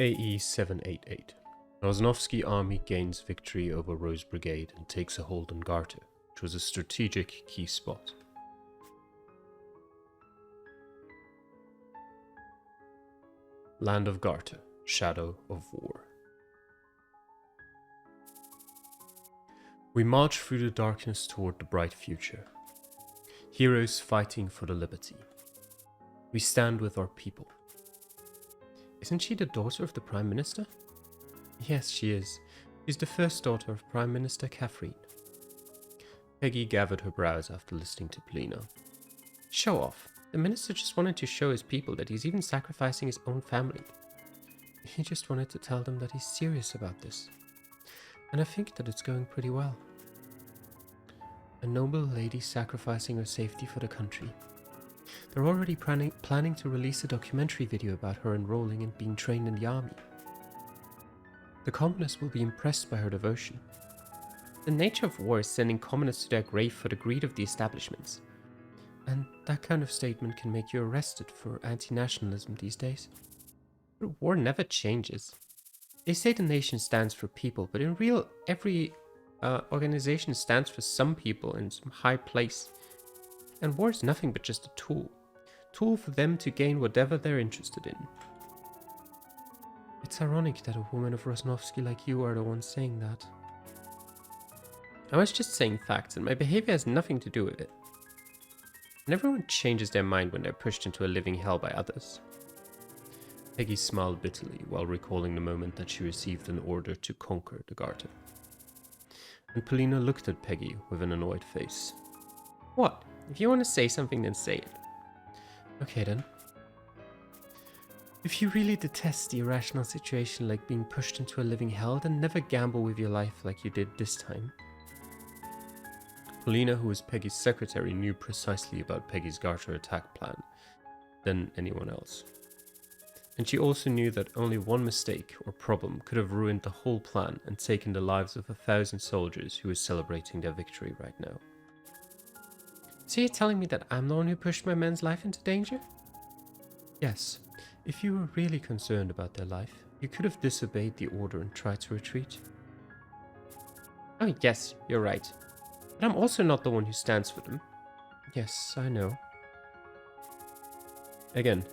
AE 788. Rosnovsky army gains victory over Rose Brigade and takes a hold on Garter, which was a strategic key spot. Land of Garter, Shadow of War. We march through the darkness toward the bright future. Heroes fighting for the liberty. We stand with our people. Isn't she the daughter of the Prime Minister? Yes, she is. She's the first daughter of Prime Minister Catherine. Peggy gathered her brows after listening to Polina. Show off. The minister just wanted to show his people that he's even sacrificing his own family. He just wanted to tell them that he's serious about this. And I think that it's going pretty well. A noble lady sacrificing her safety for the country. They're already planning to release a documentary video about her enrolling and being trained in the army. The communists will be impressed by her devotion. The nature of war is sending communists to their grave for the greed of the establishments. And that kind of statement can make you arrested for anti-nationalism these days. But war never changes. They say the nation stands for people, but in real, every organization stands for some people in some high place. And war is nothing but just a tool. Tool for them to gain whatever they're interested in. It's ironic that a woman of Rosnovsky like you are the one saying that. I was just saying facts, and my behavior has nothing to do with it. And everyone changes their mind when they're pushed into a living hell by others. Peggy smiled bitterly while recalling the moment that she received an order to conquer the Garter. And Polina looked at Peggy with an annoyed face. What? If you want to say something, then say it. Okay then. If you really detest the irrational situation like being pushed into a living hell, then never gamble with your life like you did this time. Polina, who was Peggy's secretary, knew precisely about Peggy's Garter attack plan than anyone else. And she also knew that only one mistake or problem could have ruined the whole plan and taken the lives of 1,000 soldiers who were celebrating their victory right now. So you're telling me that I'm the one who pushed my men's life into danger? Yes. If you were really concerned about their life, you could have disobeyed the order and tried to retreat. Oh yes, you're right. But I'm also not the one who stands for them. Yes, I know. Again,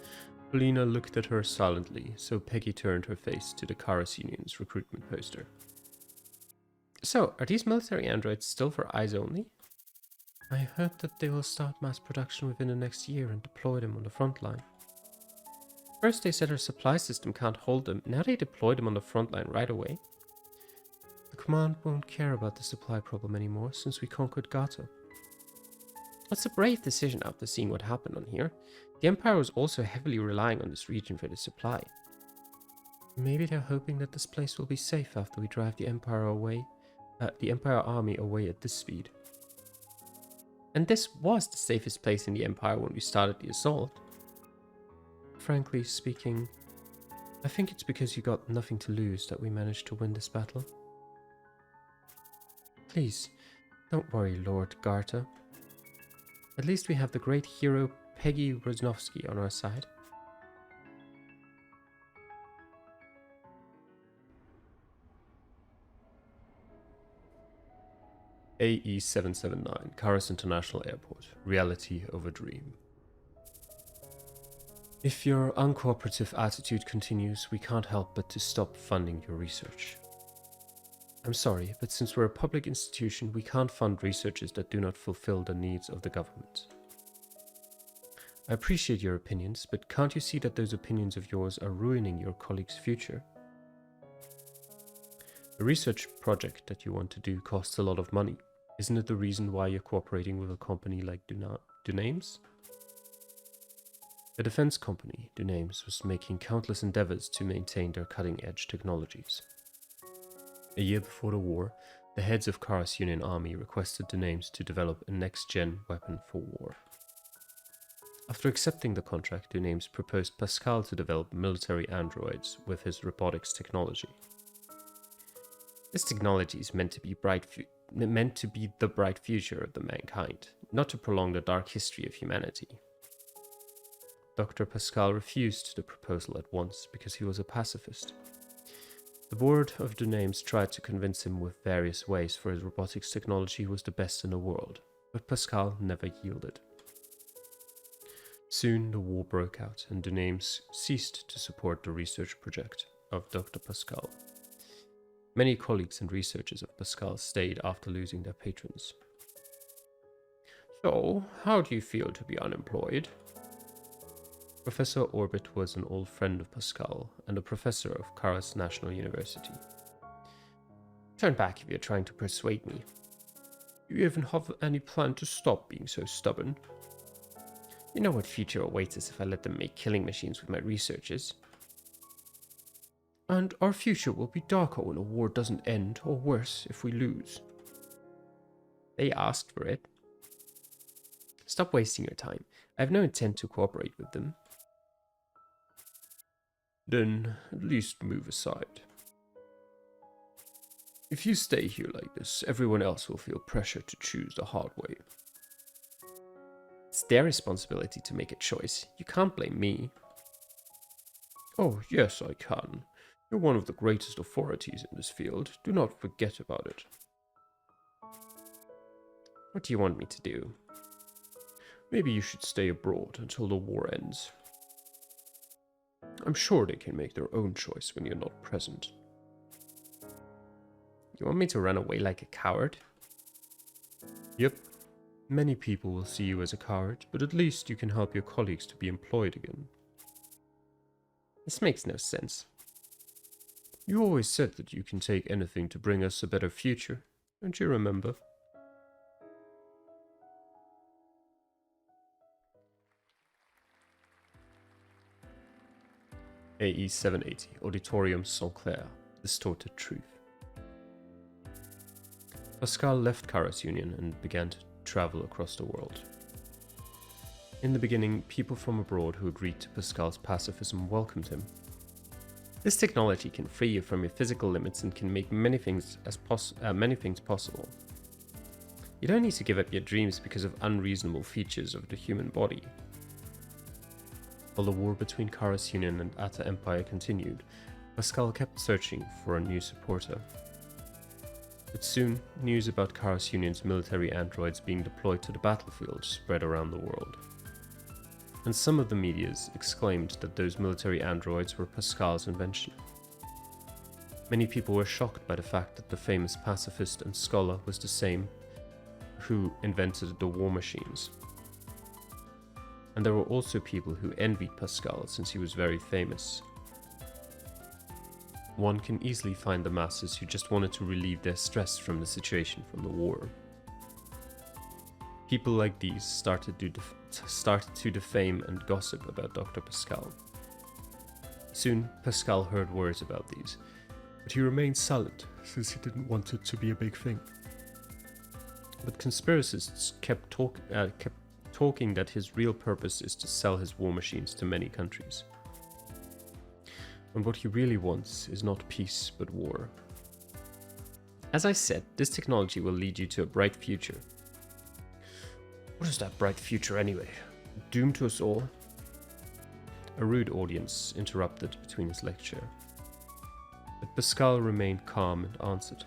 Polina looked at her silently, so Peggy turned her face to the Karas Union's recruitment poster. So, are these military androids still for eyes only? I heard that they will start mass production within the next year and deploy them on the front line. First they said our supply system can't hold them, now they deploy them on the front line right away. The command won't care about the supply problem anymore since we conquered Garter. It's a brave decision after seeing what happened on here. The Empire was also heavily relying on this region for the supply. Maybe they're hoping that this place will be safe after we drive the Empire army away at this speed. And this was the safest place in the Empire when we started the assault. Frankly speaking, I think it's because you got nothing to lose that we managed to win this battle. Please, don't worry, Lord Garter. At least we have the great hero Peggy Rosnovsky on our side. AE 779, Karas International Airport. Reality over dream. If your uncooperative attitude continues, we can't help but to stop funding your research. I'm sorry, but since we're a public institution, we can't fund researches that do not fulfill the needs of the government. I appreciate your opinions, but can't you see that those opinions of yours are ruining your colleagues' future? The research project that you want to do costs a lot of money. Isn't it the reason why you're cooperating with a company like Dunames? The defense company, Dunames, was making countless endeavors to maintain their cutting-edge technologies. A year before the war, the heads of Karas Union Army requested Dunames to develop a next-gen weapon for war. After accepting the contract, Dunames proposed Pascal to develop military androids with his robotics technology. This technology is meant to be the bright future of the mankind, not to prolong the dark history of humanity. Dr. Pascal refused the proposal at once because he was a pacifist. The board of Dunames tried to convince him with various ways, for his robotics technology was the best in the world, but Pascal never yielded. Soon the war broke out and Dunames ceased to support the research project of Dr. Pascal. Many colleagues and researchers of Pascal stayed after losing their patrons. So, how do you feel to be unemployed? Professor Orbit was an old friend of Pascal and a professor of Karas National University. Turn back if you're trying to persuade me. Do you even have any plan to stop being so stubborn? You know what future awaits us if I let them make killing machines with my researchers. And our future will be darker when a war doesn't end, or worse, if we lose. They asked for it. Stop wasting your time. I have no intent to cooperate with them. Then, at least move aside. If you stay here like this, everyone else will feel pressure to choose the hard way. It's their responsibility to make a choice. You can't blame me. Oh, yes, I can. You're one of the greatest authorities in this field. Do not forget about it. What do you want me to do? Maybe you should stay abroad until the war ends. I'm sure they can make their own choice when you're not present. You want me to run away like a coward? Yep. Many people will see you as a coward, but at least you can help your colleagues to be employed again. This makes no sense. You always said that you can take anything to bring us a better future. Don't you remember? AE 780, Auditorium St. Clair, Distorted Truth. Pascal left Karas Union and began to travel across the world. In the beginning, people from abroad who agreed to Pascal's pacifism welcomed him. This technology can free you from your physical limits and can make many things possible. You don't need to give up your dreams because of unreasonable features of the human body. While the war between Karas Union and Atta Empire continued, Pascal kept searching for a new supporter. But soon, news about Karas Union's military androids being deployed to the battlefield spread around the world. And some of the medias exclaimed that those military androids were Pascal's invention. Many people were shocked by the fact that the famous pacifist and scholar was the same who invented the war machines. And there were also people who envied Pascal since he was very famous. One can easily find the masses who just wanted to relieve their stress from the situation from the war. People like these started to defame and gossip about Dr. Pascal. Soon, Pascal heard words about these, but he remained silent since he didn't want it to be a big thing. But conspiracists kept talking that his real purpose is to sell his war machines to many countries. And what he really wants is not peace, but war. As I said, this technology will lead you to a bright future. What is that bright future anyway? Doomed to us all? A rude audience interrupted between his lecture. But Pascal remained calm and answered.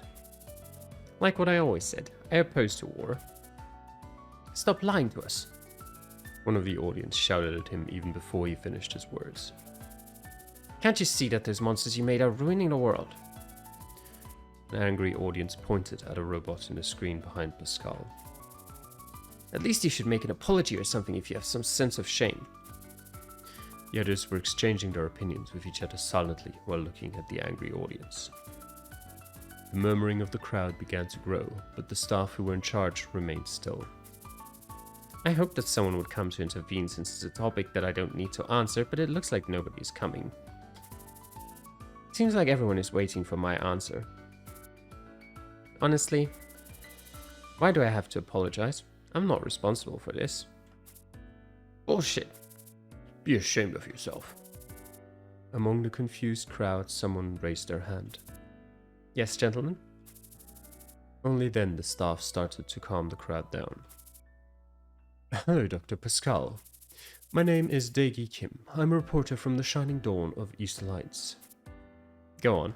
Like what I always said, I oppose to war. Stop lying to us. One of the audience shouted at him even before he finished his words. Can't you see that those monsters you made are ruining the world? An angry audience pointed at a robot in the screen behind Pascal. At least you should make an apology or something if you have some sense of shame. The others were exchanging their opinions with each other silently while looking at the angry audience. The murmuring of the crowd began to grow, but the staff who were in charge remained still. I hoped that someone would come to intervene since it's a topic that I don't need to answer, but it looks like nobody is coming. It seems like everyone is waiting for my answer. Honestly, why do I have to apologize? I'm not responsible for this. Bullshit. Be ashamed of yourself. Among the confused crowd, someone raised their hand. Yes, gentlemen? Only then the staff started to calm the crowd down. Hello, Dr. Pascal. My name is Daegi Kim. I'm a reporter from the Shining Dawn of East Alliance. Go on.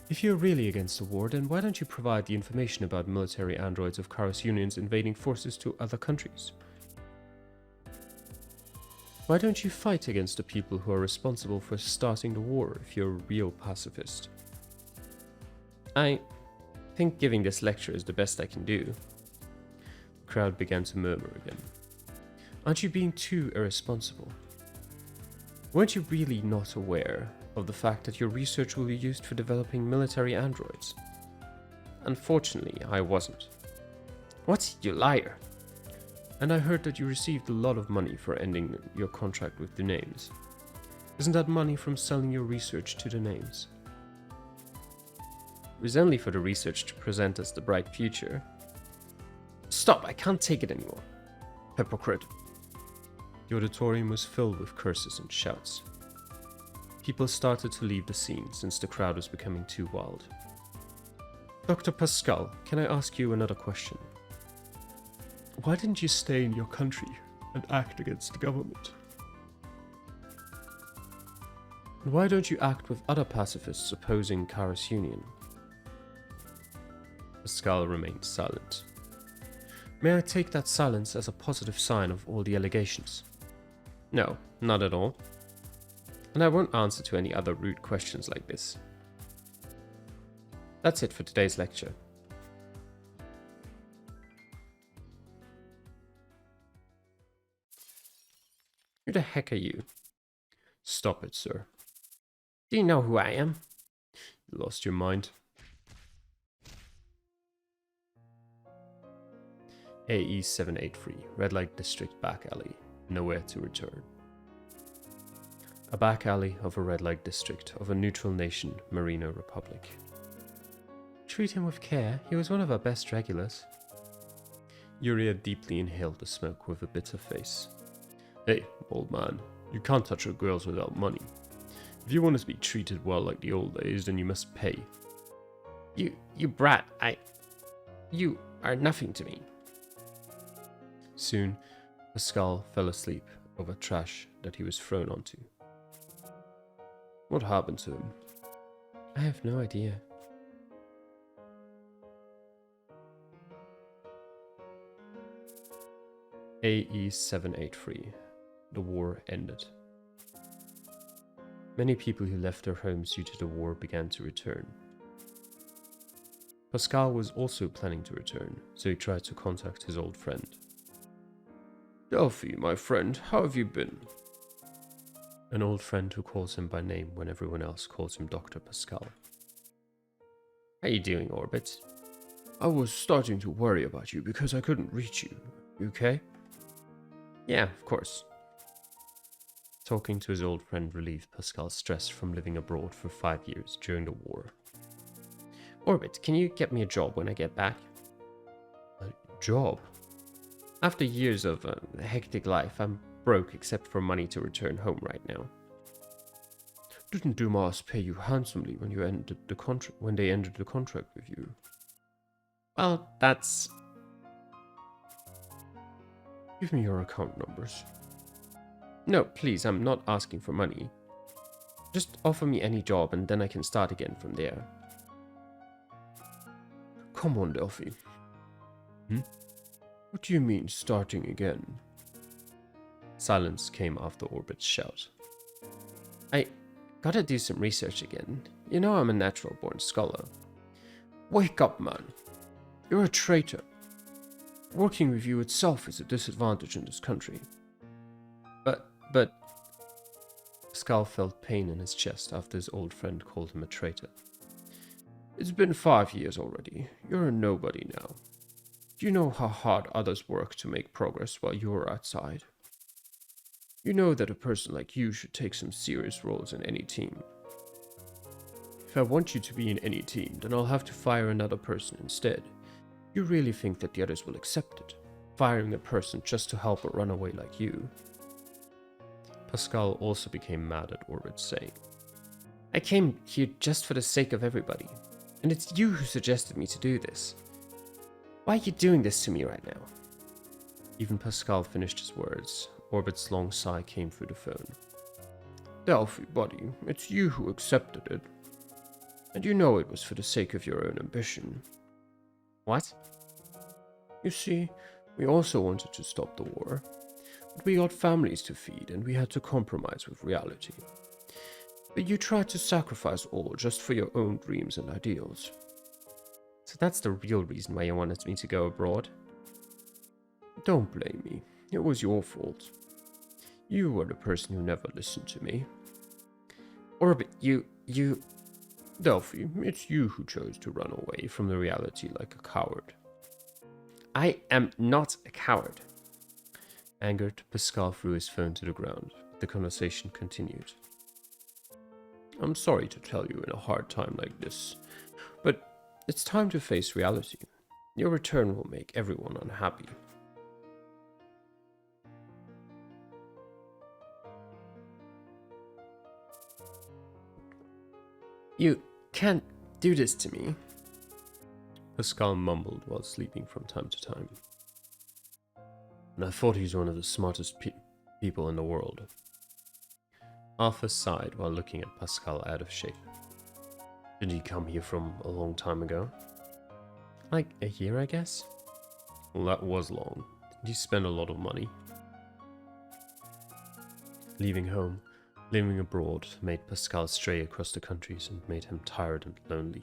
If you're really against the war, then why don't you provide the information about military androids of Chaos Union's invading forces to other countries? Why don't you fight against the people who are responsible for starting the war if you're a real pacifist? I think giving this lecture is the best I can do. The crowd began to murmur again. Aren't you being too irresponsible? Weren't you really not aware of the fact that your research will be used for developing military androids? Unfortunately, I wasn't. What, you liar! And I heard that you received a lot of money for ending your contract with the names. Isn't that money from selling your research to the names? It was only for the research to present us the bright future. Stop, I can't take it anymore. Hypocrite. The auditorium was filled with curses and shouts. People started to leave the scene since the crowd was becoming too wild. Dr. Pascal, can I ask you another question? Why didn't you stay in your country and act against the government? And why don't you act with other pacifists opposing Chaos Union? Pascal remained silent. May I take that silence as a positive sign of all the allegations? No, not at all. And I won't answer to any other rude questions like this. That's it for today's lecture. Who the heck are you? Stop it, sir. Do you know who I am? You lost your mind. AE 783, Red Light District back alley. Nowhere to return. A back alley of a red light district of a neutral nation, Merino Republic. Treat him with care, he was one of our best regulars. Yuria deeply inhaled the smoke with a bitter face. Hey, old man, you can't touch your girls without money. If you want to be treated well like the old days, then you must pay. You brat, you are nothing to me. Soon, Pascal fell asleep over trash that he was thrown onto. What happened to him? I have no idea. AE 783. The war ended. Many people who left their homes due to the war began to return. Pascal was also planning to return, so he tried to contact his old friend. Delphi, my friend, how have you been? An old friend who calls him by name when everyone else calls him Dr. Pascal. How you doing, Orbit? I was starting to worry about you because I couldn't reach you. You okay? Yeah, of course. Talking to his old friend relieved Pascal's stress from living abroad for 5 years during the war. Orbit, can you get me a job when I get back? A job? After years of a hectic life, I'm broke except for money to return home right now. Didn't Dumas pay you handsomely when you ended the when they ended the contract with you? Well, that's... Give me your account numbers. No, please, I'm not asking for money. Just offer me any job and then I can start again from there. Come on, Delphi. What do you mean, starting again? Silence came after Orbit's shout. I gotta do some research again. You know I'm a natural-born scholar. Wake up, man. You're a traitor. Working with you itself is a disadvantage in this country. But... Pascal felt pain in his chest after his old friend called him a traitor. It's been 5 years already. You're a nobody now. Do you know how hard others work to make progress while you're outside? You know that a person like you should take some serious roles in any team. If I want you to be in any team, then I'll have to fire another person instead. You really think that the others will accept it? Firing a person just to help a runaway like you? Pascal also became mad at Orbit, saying, I came here just for the sake of everybody, and it's you who suggested me to do this. Why are you doing this to me right now? Even Pascal finished his words, Orbit's long sigh came through the phone. Delphi, buddy, it's you who accepted it. And you know it was for the sake of your own ambition. What? You see, we also wanted to stop the war. But we got families to feed and we had to compromise with reality. But you tried to sacrifice all just for your own dreams and ideals. So that's the real reason why you wanted me to go abroad? Don't blame me. It was your fault. You were the person who never listened to me. Orbit, you... Delphi, it's you who chose to run away from the reality like a coward. I am not a coward. Angered, Pascal threw his phone to the ground. The conversation continued. I'm sorry to tell you in a hard time like this, but it's time to face reality. Your return will make everyone unhappy. You can't do this to me, Pascal mumbled while sleeping from time to time. And I thought he's one of the smartest people in the world. Arthur sighed while looking at Pascal out of shape. Did he come here from a long time ago? Like a year, I guess? Well, that was long. Did he spend a lot of money? Leaving home, living abroad, made Pascal stray across the countries and made him tired and lonely.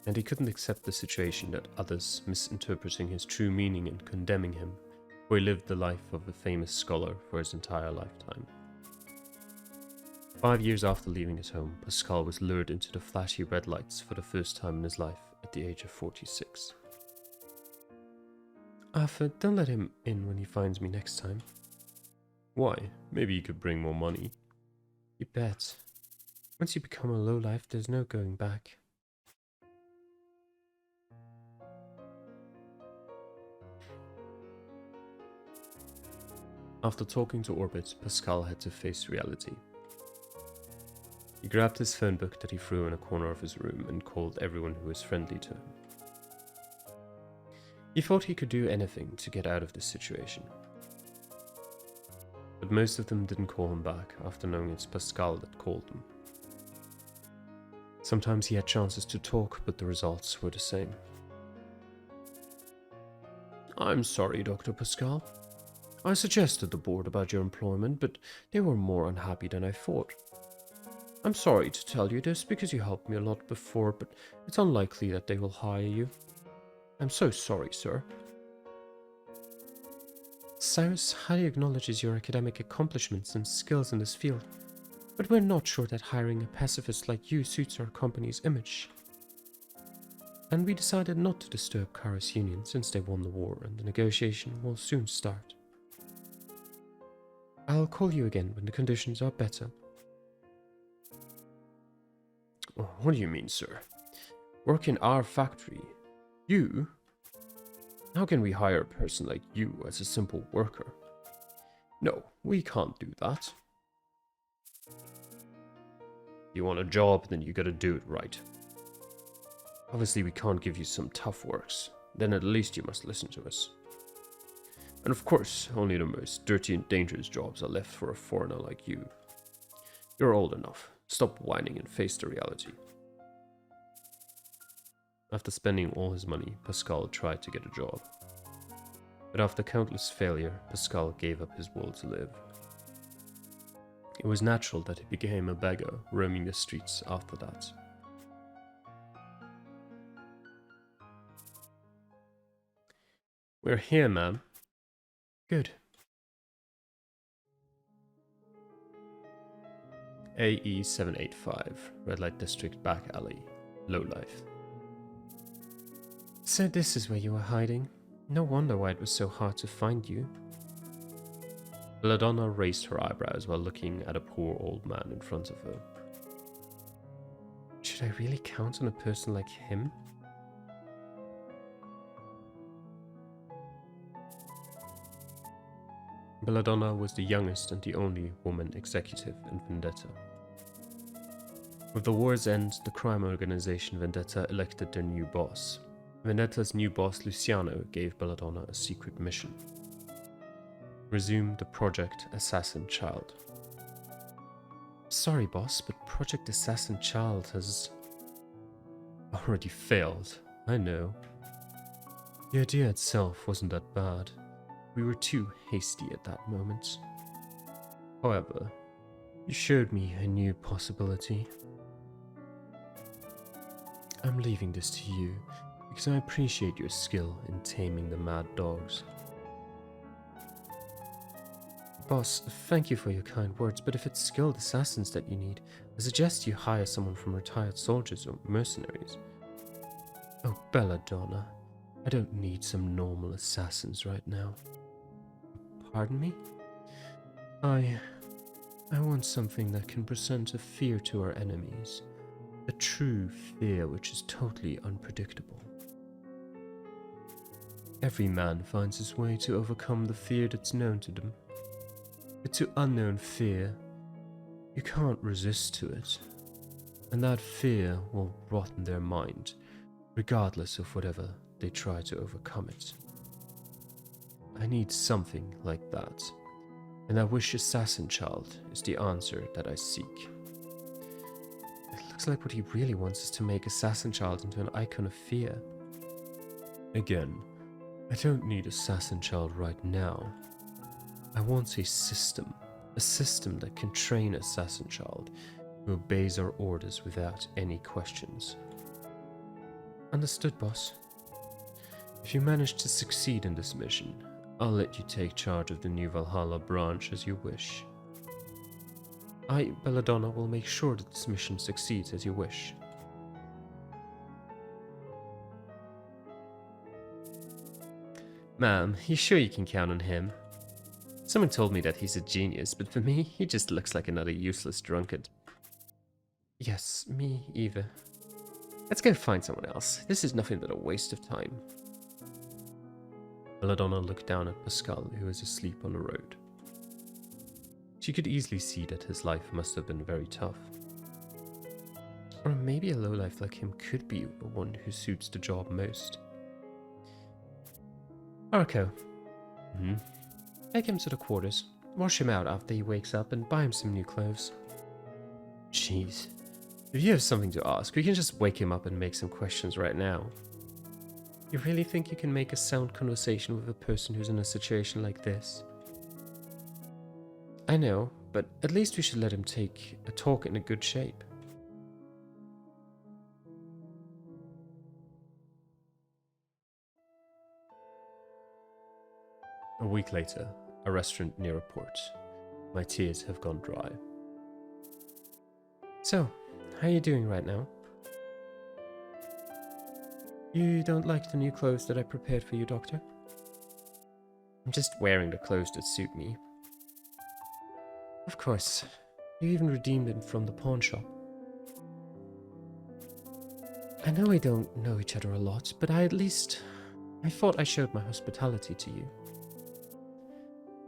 And he couldn't accept the situation that others, misinterpreting his true meaning and condemning him, for he lived the life of a famous scholar for his entire lifetime. 5 years after leaving his home, Pascal was lured into the flashy red lights for the first time in his life at the age of 46. Arthur, don't let him in when he finds me next time. Why? Maybe he could bring more money. You bet. Once you become a lowlife, there's no going back. After talking to Orbit, Pascal had to face reality. He grabbed his phone book that he threw in a corner of his room and called everyone who was friendly to him. He thought he could do anything to get out of this situation. But most of them didn't call him back after knowing it's Pascal that called them. Sometimes he had chances to talk, but the results were the same. I'm sorry, Dr. Pascal. I suggested the board about your employment, but they were more unhappy than I thought. I'm sorry to tell you this because you helped me a lot before, but it's unlikely that they will hire you. I'm so sorry, sir. Cyrus highly acknowledges your academic accomplishments and skills in this field, but we're not sure that hiring a pacifist like you suits our company's image. And we decided not to disturb Kara's union since they won the war and the negotiation will soon start. I'll call you again when the conditions are better. What do you mean, sir? Work in our factory? You? How can we hire a person like you as a simple worker? No, we can't do that. You want a job, then you gotta do it right. Obviously we can't give you some tough works, then at least you must listen to us. And of course, only the most dirty and dangerous jobs are left for a foreigner like you. You're old enough. Stop whining and face the reality. After spending all his money, Pascal tried to get a job. But after countless failure, Pascal gave up his will to live. It was natural that he became a beggar, roaming the streets after that. We're here, ma'am. Good. AE 785, Red Light District Back Alley, Lowlife. So this is where you were hiding? No wonder why it was so hard to find you. Belladonna raised her eyebrows while looking at a poor old man in front of her. Should I really count on a person like him? Belladonna was the youngest and the only woman executive in Vendetta. With the war's end, the crime organization Vendetta elected their new boss. Vendetta's new boss, Luciano, gave Belladonna a secret mission. Resume the Project Assassin Child. Sorry, boss, but Project Assassin Child has already failed. I know. The idea itself wasn't that bad. We were too hasty at that moment. However, you showed me a new possibility. I'm leaving this to you because I appreciate your skill in taming the mad dogs. Boss, thank you for your kind words, but if it's skilled assassins that you need, I suggest you hire someone from retired soldiers or mercenaries. Oh, Belladonna, I don't need some normal assassins right now. Pardon me? I want something that can present a fear to our enemies. A true fear which is totally unpredictable. Every man finds his way to overcome the fear that's known to them. But to unknown fear, you can't resist to it. And that fear will rot in their mind, regardless of whatever they try to overcome it. I need something like that. And I wish Assassin Child is the answer that I seek. It looks like what he really wants is to make Assassin Child into an icon of fear. Again, I don't need Assassin Child right now. I want a system that can train Assassin Child who obeys our orders without any questions. Understood, boss. If you manage to succeed in this mission, I'll let you take charge of the New Valhalla branch as you wish. I, Belladonna, will make sure that this mission succeeds as you wish. Ma'am, you sure you can count on him? Someone told me that he's a genius, but for me, he just looks like another useless drunkard. Yes, me either. Let's go find someone else. This is nothing but a waste of time. Belladonna looked down at Pascal, who was asleep on the road. She could easily see that his life must have been very tough. Or maybe a lowlife like him could be the one who suits the job most. Arco. Take him to the quarters, wash him out after he wakes up, and buy him some new clothes. Jeez. If you have something to ask, we can just wake him up and make some questions right now. You really think you can make a sound conversation with a person who's in a situation like this? I know, but at least we should let him take a talk in a good shape. A week later, a restaurant near a port. My tears have gone dry. So, how are you doing right now? You don't like the new clothes that I prepared for you, Doctor? I'm just wearing the clothes that suit me. Of course. You even redeemed them from the pawn shop. I know we don't know each other a lot, but I thought I showed my hospitality to you.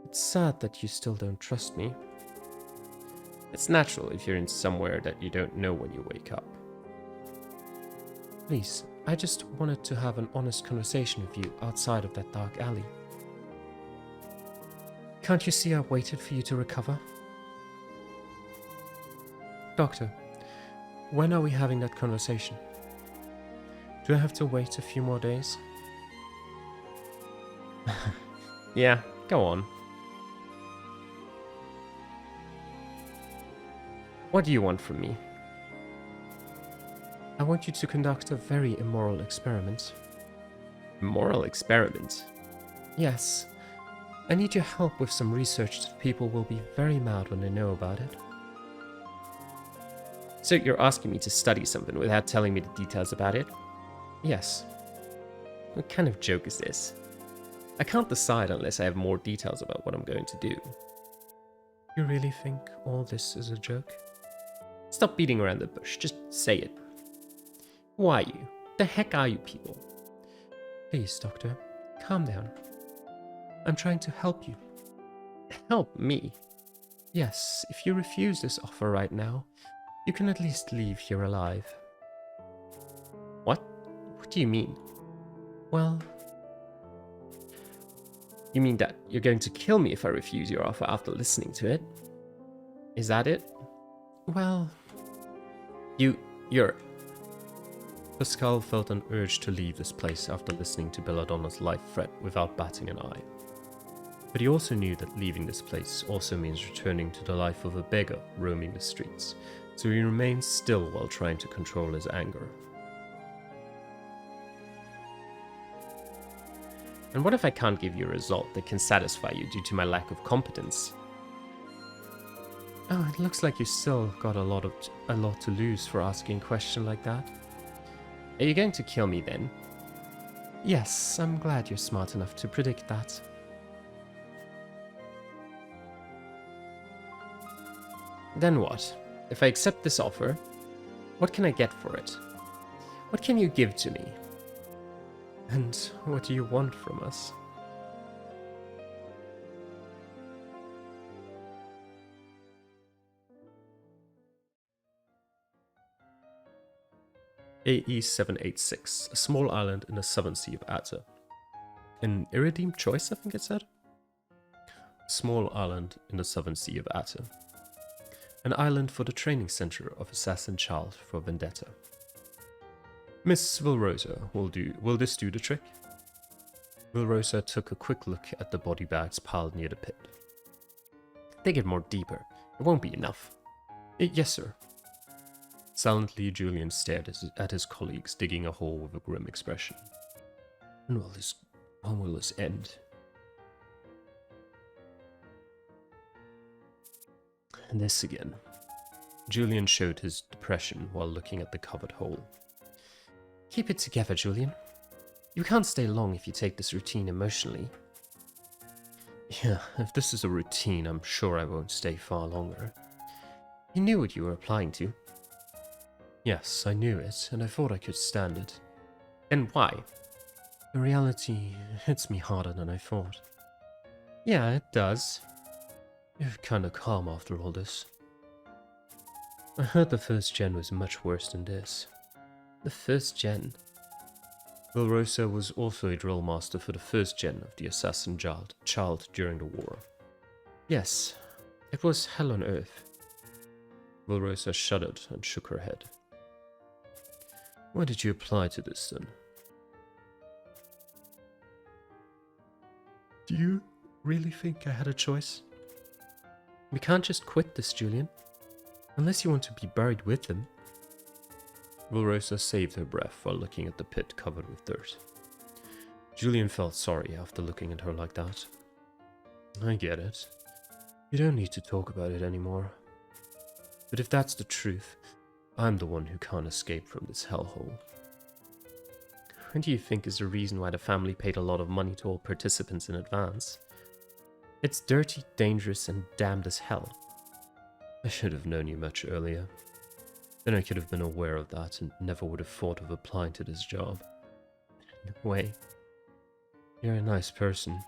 It's sad that you still don't trust me. It's natural if you're in somewhere that you don't know when you wake up. Please, I just wanted to have an honest conversation with you outside of that dark alley. Can't you see I waited for you to recover? Doctor, when are we having that conversation? Do I have to wait a few more days? Yeah, go on. What do you want from me? I want you to conduct a very immoral experiment. Immoral experiment? Yes. I need your help with some research that people will be very mad when they know about it. So you're asking me to study something without telling me the details about it? Yes. What kind of joke is this? I can't decide unless I have more details about what I'm going to do. You really think all this is a joke? Stop beating around the bush, just say it. Who are you? The heck are you people? Please, Doctor, calm down. I'm trying to help you. Help me? Yes, if you refuse this offer right now, you can at least leave here alive. What? What do you mean? Well, You mean that you're going to kill me if I refuse your offer after listening to it? Is that it? Well, you're... Pascal felt an urge to leave this place after listening to Belladonna's life threat without batting an eye. But he also knew that leaving this place also means returning to the life of a beggar roaming the streets, so he remained still while trying to control his anger. And what if I can't give you a result that can satisfy you due to my lack of competence? Oh, it looks like you still got a lot to lose for asking a question like that. Are you going to kill me then? Yes, I'm glad you're smart enough to predict that. Then what? If I accept this offer, what can I get for it? What can you give to me? And what do you want from us? AE 786, a small island in the southern sea of Atta. An irredeemed choice, I think it said? A small island in the southern sea of Atta. An island for the training center of Assassin Child for Vendetta. Miss Vilrosa, will this do the trick? Vilrosa took a quick look at the body bags piled near the pit. Dig it more deeper. It won't be enough. Yes, sir. Silently, Julian stared at his colleagues digging a hole with a grim expression. When will this end? And this again. Julian showed his depression while looking at the covered hole. Keep it together, Julian. You can't stay long if you take this routine emotionally. Yeah, if this is a routine, I'm sure I won't stay far longer. You knew what you were applying to. Yes, I knew it, and I thought I could stand it. And why? The reality hits me harder than I thought. Yeah, it does. You're kinda calm after all this. I heard the first gen was much worse than this. The first gen? Vilrosa was also a drill master for the first gen of the Assassin Child during the war. Yes, it was hell on earth. Vilrosa shuddered and shook her head. Why did you apply to this then? Do you really think I had a choice? We can't just quit this, Julian. Unless you want to be buried with them. Vilrosa saved her breath while looking at the pit covered with dirt. Julian felt sorry after looking at her like that. I get it. You don't need to talk about it anymore. But if that's the truth, I'm the one who can't escape from this hellhole. What do you think is the reason why the family paid a lot of money to all participants in advance? It's dirty, dangerous, and damned as hell. I should have known you much earlier. Then I could have been aware of that and never would have thought of applying to this job. No way. You're a nice person,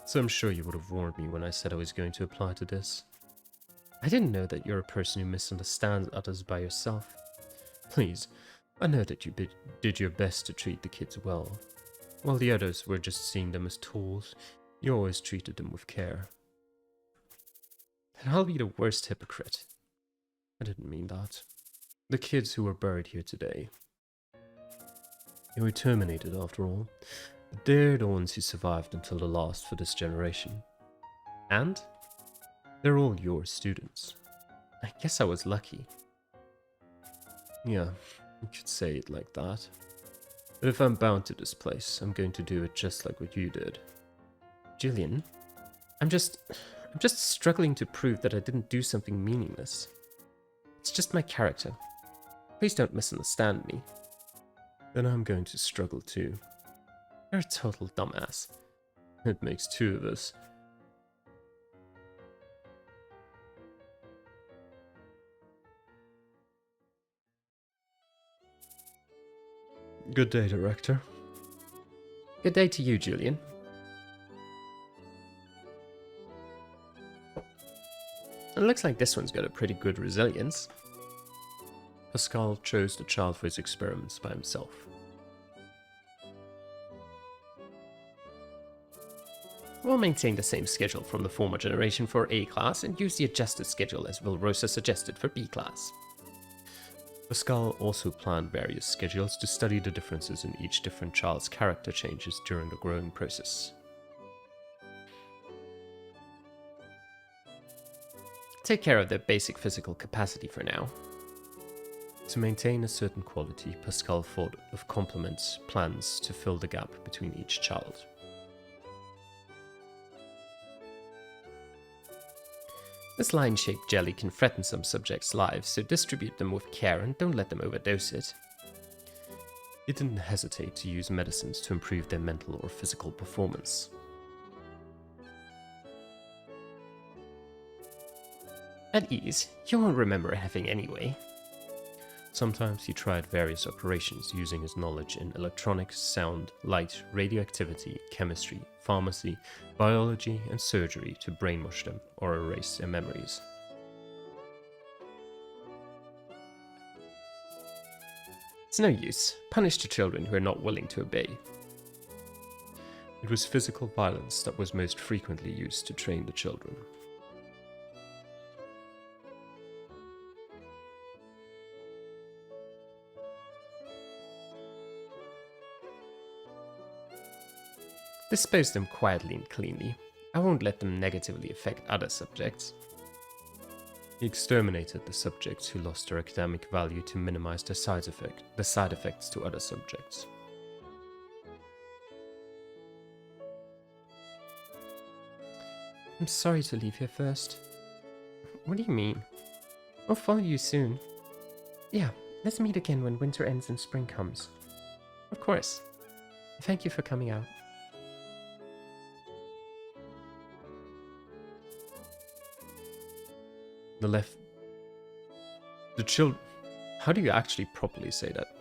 so I'm sure you would have warned me when I said I was going to apply to this. I didn't know that you're a person who misunderstands others by yourself. Please, I know that you did your best to treat the kids well. While the others were just seeing them as tools, you always treated them with care. And I'll be the worst hypocrite. I didn't mean that. The kids who were buried here today. They were terminated after all, but they're the ones who survived until the last for this generation. And they're all your students. I guess I was lucky. Yeah, you could say it like that. But if I'm bound to this place, I'm going to do it just like what you did. Julian, I'm just struggling to prove that I didn't do something meaningless. It's just my character. Please don't misunderstand me. Then I'm going to struggle too. You're a total dumbass. It makes two of us. Good day, Director. Good day to you, Julian. It looks like this one's got a pretty good resilience. Pascal chose the child for his experiments by himself. We'll maintain the same schedule from the former generation for A class and use the adjusted schedule as Vilrosa suggested for B class. Pascal also planned various schedules to study the differences in each different child's character changes during the growing process. Take care of their basic physical capacity for now. To maintain a certain quality, Pascal thought of complement plans to fill the gap between each child. This line-shaped jelly can threaten some subjects' lives, so distribute them with care and don't let them overdose it. He didn't hesitate to use medicines to improve their mental or physical performance. At ease, you won't remember anything anyway. Sometimes he tried various operations using his knowledge in electronics, sound, light, radioactivity, chemistry, pharmacy, biology, and surgery to brainwash them or erase their memories. It's no use. Punish the children who are not willing to obey. It was physical violence that was most frequently used to train the children. Dispose them quietly and cleanly. I won't let them negatively affect other subjects. He exterminated the subjects who lost their academic value to minimize the side effects to other subjects. I'm sorry to leave here first. What do you mean? I'll follow you soon. Yeah, let's meet again when winter ends and spring comes. Of course. Thank you for coming out. How do you actually properly say that?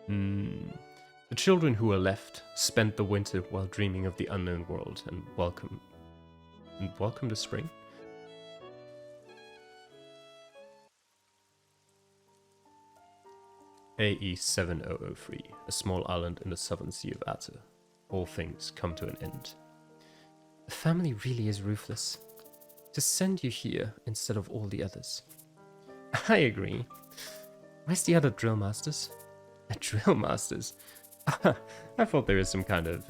The children who were left spent the winter while dreaming of the unknown world and welcome the spring? AE 7003, a small island in the southern sea of Atta. All things come to an end. The family really is ruthless. To send you here instead of all the others. I agree. Where's the other drill masters? The drill masters? I thought there was some kind of...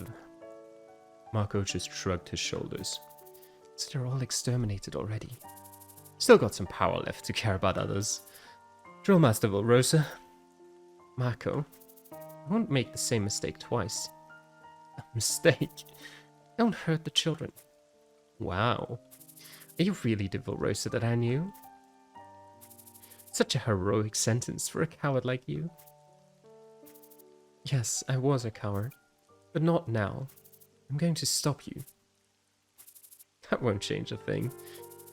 Marco just shrugged his shoulders. So they're all exterminated already. Still got some power left to care about others. Drill Master Vilrosa. Marco, I won't make the same mistake twice. A mistake? Don't hurt the children. Wow. Are you really the Vilrosa that I knew? Such a heroic sentence for a coward like you. Yes, I was a coward, but not now. I'm going to stop you. That won't change a thing.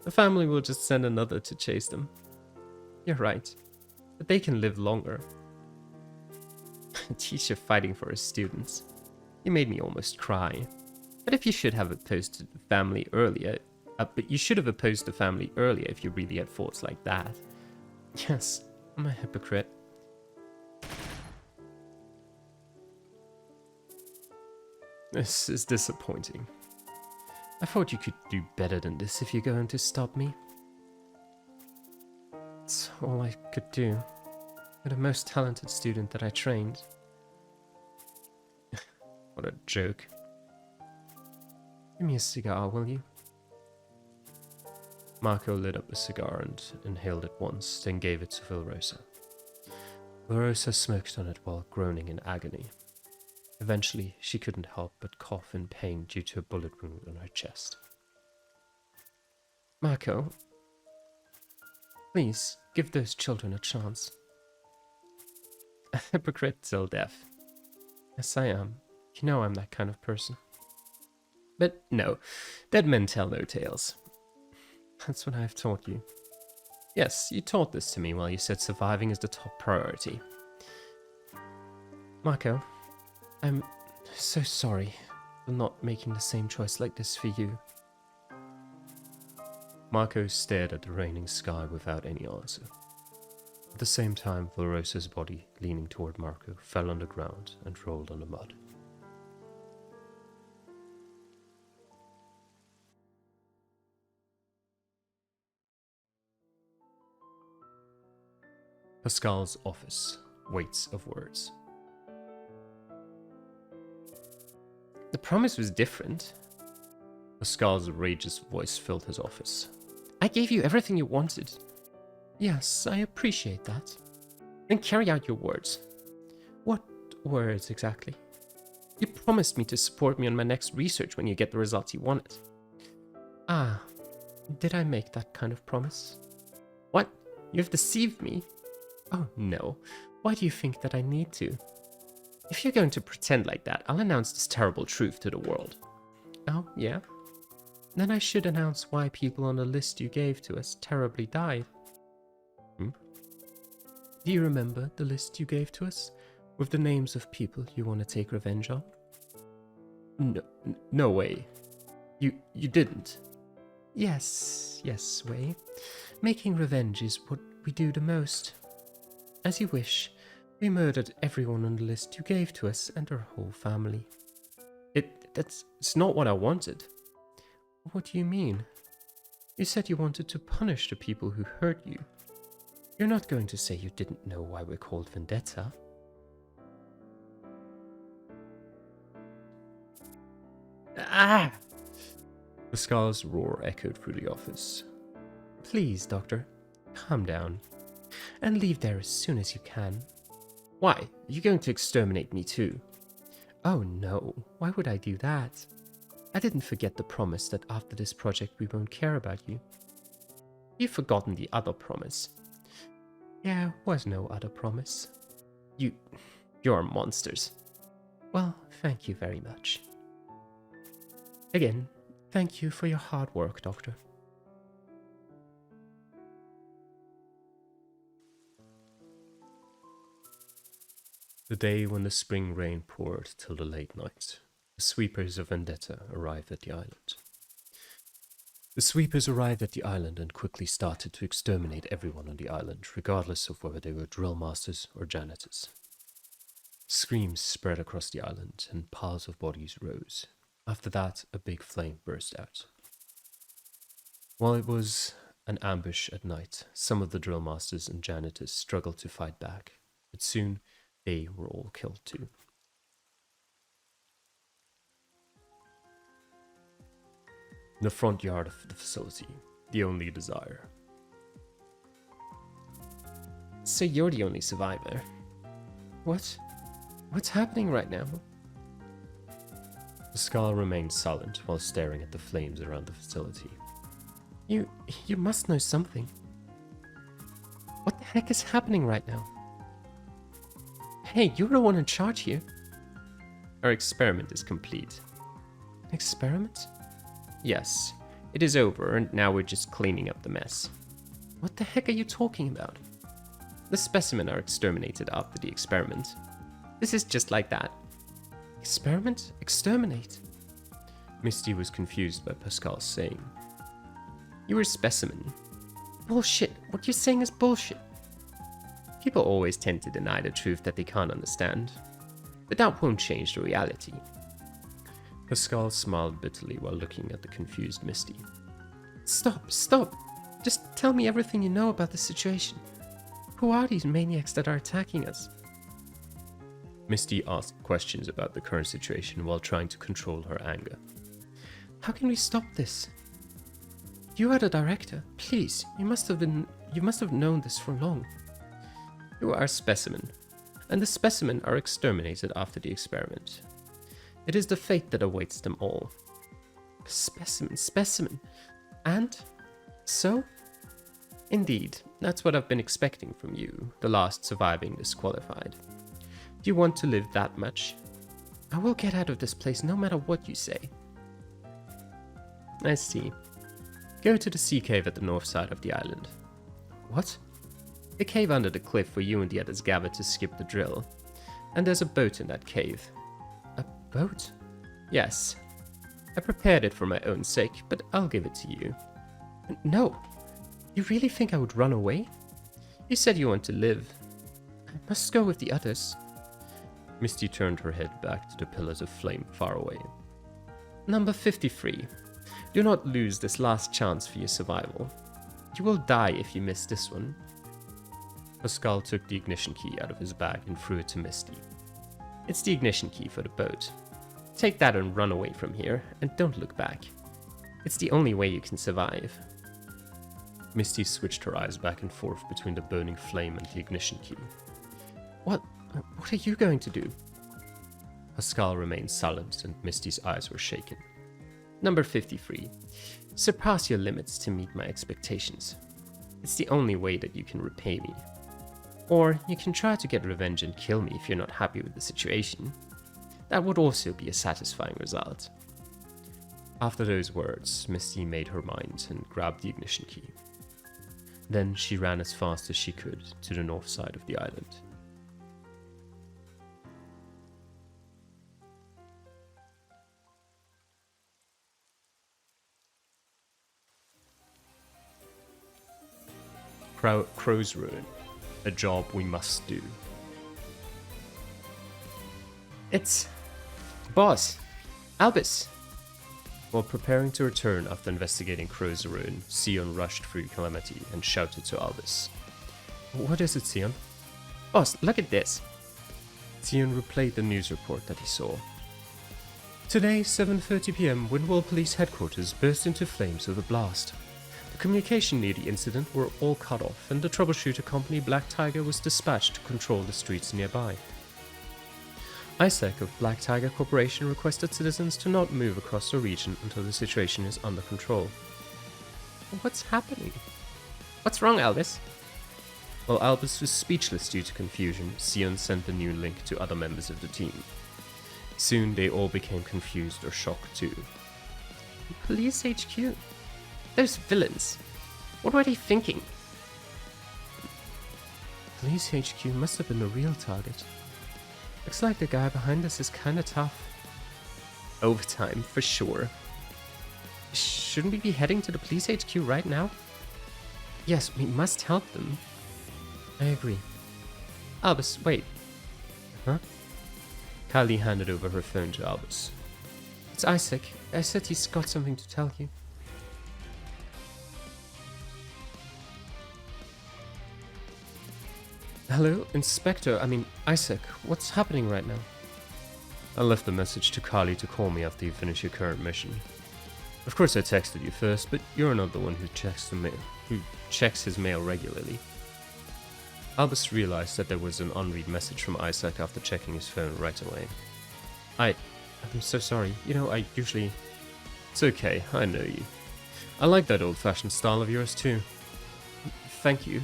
The family will just send another to chase them. You're right, but they can live longer. A teacher fighting for his students. You made me almost cry. But if you should have opposed the family earlier, if you really had thoughts like that. Yes, I'm a hypocrite. This is disappointing. I thought you could do better than this if you're going to stop me. It's all I could do. You're the most talented student that I trained. What a joke. Give me a cigar, will you? Marco lit up a cigar and inhaled it once, then gave it to Vilrosa. Vilrosa smoked on it while groaning in agony. Eventually, she couldn't help but cough in pain due to a bullet wound on her chest. Marco, please, give those children a chance. A hypocrite till death. Yes, I am. You know I'm that kind of person. But no, dead men tell no tales. That's what I've taught you. Yes, you taught this to me while you said surviving is the top priority. Marco, I'm so sorry for not making the same choice like this for you. Marco stared at the raining sky without any answer. At the same time, Vilrosa's body, leaning toward Marco, fell on the ground and rolled on the mud. Pascal's office. Weights of words. The promise was different. Pascal's outrageous voice filled his office. I gave you everything you wanted. Yes, I appreciate that. Then carry out your words. What words exactly? You promised me to support me on my next research when you get the results you wanted. Ah, did I make that kind of promise? What? You've deceived me? Oh no, why do you think that I need to? If you're going to pretend like that, I'll announce this terrible truth to the world. Oh, yeah? Then I should announce why people on the list you gave to us terribly died. Do you remember the list you gave to us? With the names of people you want to take revenge on? No way. You didn't? Yes, Wei. Making revenge is what we do the most. As you wish, we murdered everyone on the list you gave to us and our whole family. It's not what I wanted. What do you mean? You said you wanted to punish the people who hurt you. You're not going to say you didn't know why we're called Vendetta. Ah! Pascal's roar echoed through the office. Please, Doctor, calm down. And leave there as soon as you can. Why? Are you going to exterminate me too? Oh no, why would I do that? I didn't forget the promise that after this project we won't care about you. You've forgotten the other promise. There was no other promise. You're monsters. Well, thank you very much. Again, thank you for your hard work, Doctor. The day when the spring rain poured till the late night, the sweepers of Vendetta arrived at the island. The sweepers arrived at the island and quickly started to exterminate everyone on the island, regardless of whether they were drill masters or janitors. Screams spread across the island and piles of bodies rose. After that, a big flame burst out. While it was an ambush at night, some of the drill masters and janitors struggled to fight back, but soon they were all killed too. In the front yard of the facility, the only desire. So you're the only survivor. What's happening right now? Pascal remained silent while staring at the flames around the facility. You must know something. What the heck is happening right now? Hey, you're the one in charge here. Our experiment is complete. An experiment? Yes, it is over and now we're just cleaning up the mess. What the heck are you talking about? The specimen are exterminated after the experiment. This is just like that. Experiment? Exterminate? Misty was confused by Pascal's saying. You were a specimen. Bullshit. What you're saying is bullshit. People always tend to deny the truth that they can't understand. But that won't change the reality. Pascal smiled bitterly while looking at the confused Misty. Stop. Just tell me everything you know about the situation. Who are these maniacs that are attacking us? Misty asked questions about the current situation while trying to control her anger. How can we stop this? You are the director. Please, you must have known this for long. You are a specimen, and the specimen are exterminated after the experiment. It is the fate that awaits them all. Specimen. And? So? Indeed, that's what I've been expecting from you, the last surviving disqualified. Do you want to live that much? I will get out of this place no matter what you say. I see. Go to the sea cave at the north side of the island. What? The cave under the cliff where you and the others gathered to skip the drill. And there's a boat in that cave. A boat? Yes. I prepared it for my own sake, but I'll give it to you. No. You really think I would run away? You said you want to live. I must go with the others. Misty turned her head back to the pillars of flame far away. Number 53. Do not lose this last chance for your survival. You will die if you miss this one. Pascal took the ignition key out of his bag and threw it to Misty. It's the ignition key for the boat. Take that and run away from here, and don't look back. It's the only way you can survive. Misty switched her eyes back and forth between the burning flame and the ignition key. What are you going to do? Pascal remained silent and Misty's eyes were shaken. Number 53. Surpass your limits to meet my expectations. It's the only way that you can repay me. Or you can try to get revenge and kill me if you're not happy with the situation. That would also be a satisfying result. After those words, Misty made her mind and grabbed the ignition key. Then she ran as fast as she could to the north side of the island. Crow's Ruin, a job we must do. It's... Boss! Albus! While preparing to return after investigating Crow's Ruin, Sion rushed through Calamity and shouted to Albus. What is it, Sion? Boss, look at this! Sion replayed the news report that he saw. Today, 7:30 PM, Windwall Police Headquarters burst into flames with a blast. The communication near the incident were all cut off, and the troubleshooter company Black Tiger was dispatched to control the streets nearby. Isaac of Black Tiger Corporation requested citizens to not move across the region until the situation is under control. What's happening? What's wrong, Albus? While Albus was speechless due to confusion, Sion sent the new link to other members of the team. Soon they all became confused or shocked too. Police HQ? Those villains. What were they thinking? Police HQ must have been the real target. Looks like the guy behind us is kinda tough. Overtime, for sure. Shouldn't we be heading to the police HQ right now? Yes, we must help them. I agree. Albus, wait. Huh? Kylie handed over her phone to Albus. It's Isaac. I said he's got something to tell you. Hello, Isaac, what's happening right now? I left a message to Carly to call me after you finish your current mission. Of course I texted you first, but you're not the one who checks his mail regularly. Albus realized that there was an unread message from Isaac after checking his phone right away. I'm so sorry. It's okay, I know you. I like that old-fashioned style of yours too. Thank you.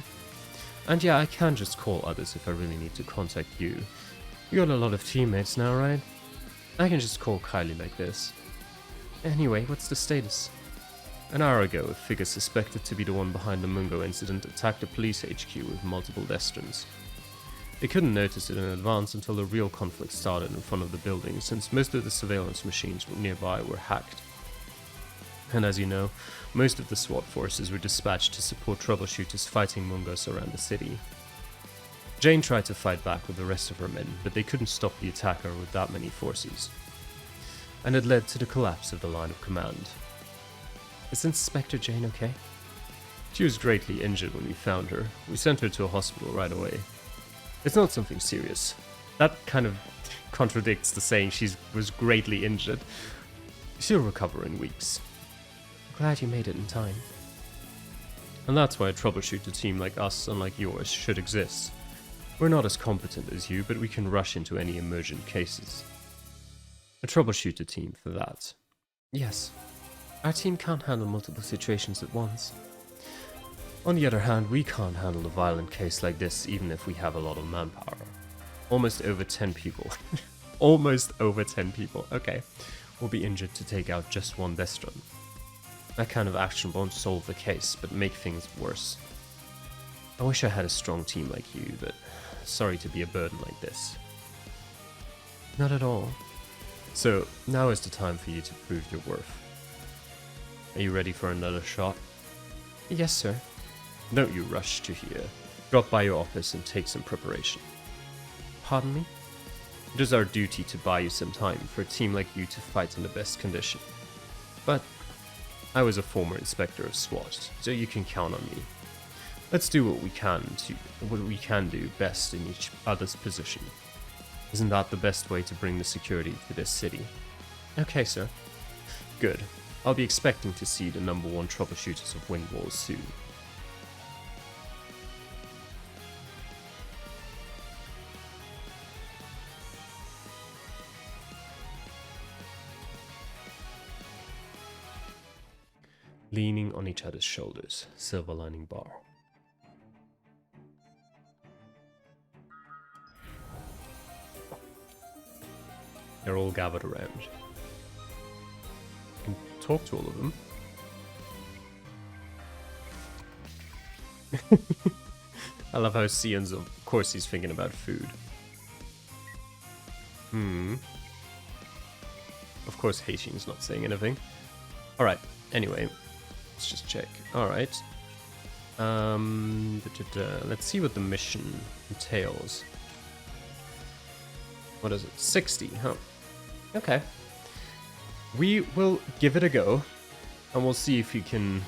And yeah, I can just call others if I really need to contact you. You got a lot of teammates now, right? I can just call Kylie like this. Anyway, what's the status? An hour ago, a figure suspected to be the one behind the Mungo incident attacked the police HQ with multiple Destrons. They couldn't notice it in advance until the real conflict started in front of the building, since most of the surveillance machines nearby were hacked. And as you know, most of the SWAT forces were dispatched to support troubleshooters fighting Mungos around the city. Jane tried to fight back with the rest of her men, but they couldn't stop the attacker with that many forces. And it led to the collapse of the line of command. Is Inspector Jane okay? She was greatly injured when we found her. We sent her to a hospital right away. It's not something serious. That kind of contradicts the saying she was greatly injured. She'll recover in weeks. Glad you made it in time. And that's why a troubleshooter team like us, unlike yours, should exist. We're not as competent as you, but we can rush into any emergent cases. A troubleshooter team for that. Yes. Our team can't handle multiple situations at once. On the other hand, we can't handle a violent case like this even if we have a lot of manpower. Almost over 10 people. Almost over 10 people, okay. Will be injured to take out just one Destron. That kind of action won't solve the case, but make things worse. I wish I had a strong team like you, but sorry to be a burden like this. Not at all. So, now is the time for you to prove your worth. Are you ready for another shot? Yes, sir. Don't you rush to here. Drop by your office and take some preparation. Pardon me? It is our duty to buy you some time for a team like you to fight in the best condition. But I was a former inspector of SWAT, so you can count on me. Let's do what we can do best in each other's position. Isn't that the best way to bring the security to this city? Okay, sir. Good. I'll be expecting to see the #1 troubleshooters of Windwall soon. Leaning on each other's shoulders, silver lining bar. They're all gathered around. You can talk to all of them. I love how Sion's, of course, he's thinking about food. Of course, Heishin's not saying anything. Alright, anyway, let's just check. Alright. Let's see what the mission entails. What is it? 60, huh? Okay. We will give it a go, and we'll see if we can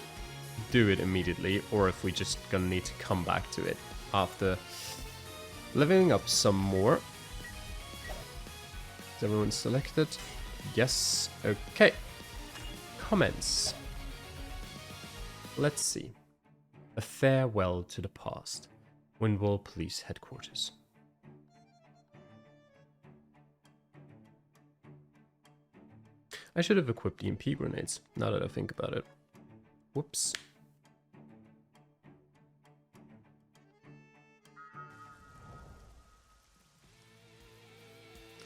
do it immediately, or if we just gonna need to come back to it after leveling up some more. Is everyone selected? Yes. Okay. Comments. Let's see. A farewell to the past. Windwall Police Headquarters. I should have equipped EMP grenades, now that I think about it. Whoops.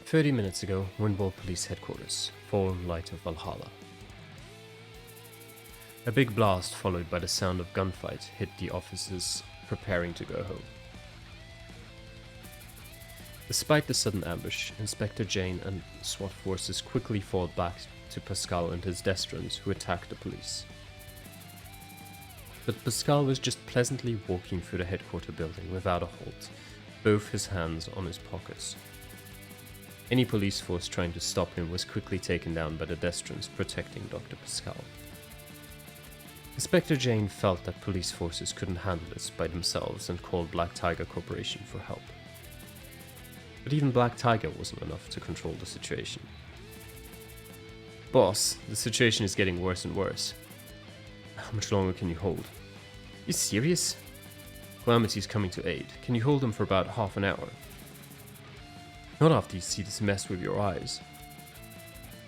"30 minutes ago, Windwall Police Headquarters, fallen light of Valhalla. A big blast followed by the sound of gunfight hit the officers preparing to go home. Despite the sudden ambush, Inspector Jane and SWAT forces quickly fought back to Pascal and his Destrons, who attacked the police. But Pascal was just pleasantly walking through the headquarters building without a halt, both his hands on his pockets. Any police force trying to stop him was quickly taken down by the Destrons protecting Dr. Pascal. Inspector Jane felt that police forces couldn't handle this by themselves and called Black Tiger Corporation for help. But even Black Tiger wasn't enough to control the situation. "Boss, the situation is getting worse and worse. How much longer can you hold? You serious? Calamity's coming to aid. Can you hold them for about half an hour? Not after you see this mess with your eyes.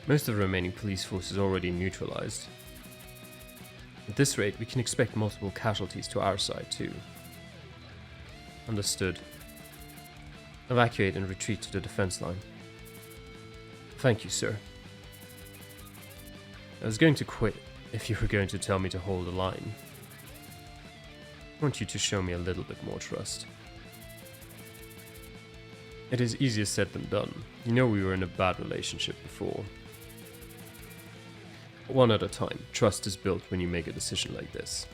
Most of the remaining police force is already neutralized. At this rate, we can expect multiple casualties to our side too." "Understood. Evacuate and retreat to the defense line." "Thank you, sir. I was going to quit if you were going to tell me to hold the line. I want you to show me a little bit more trust." "It is easier said than done. You know we were in a bad relationship before. One at a time, trust is built when you make a decision like this."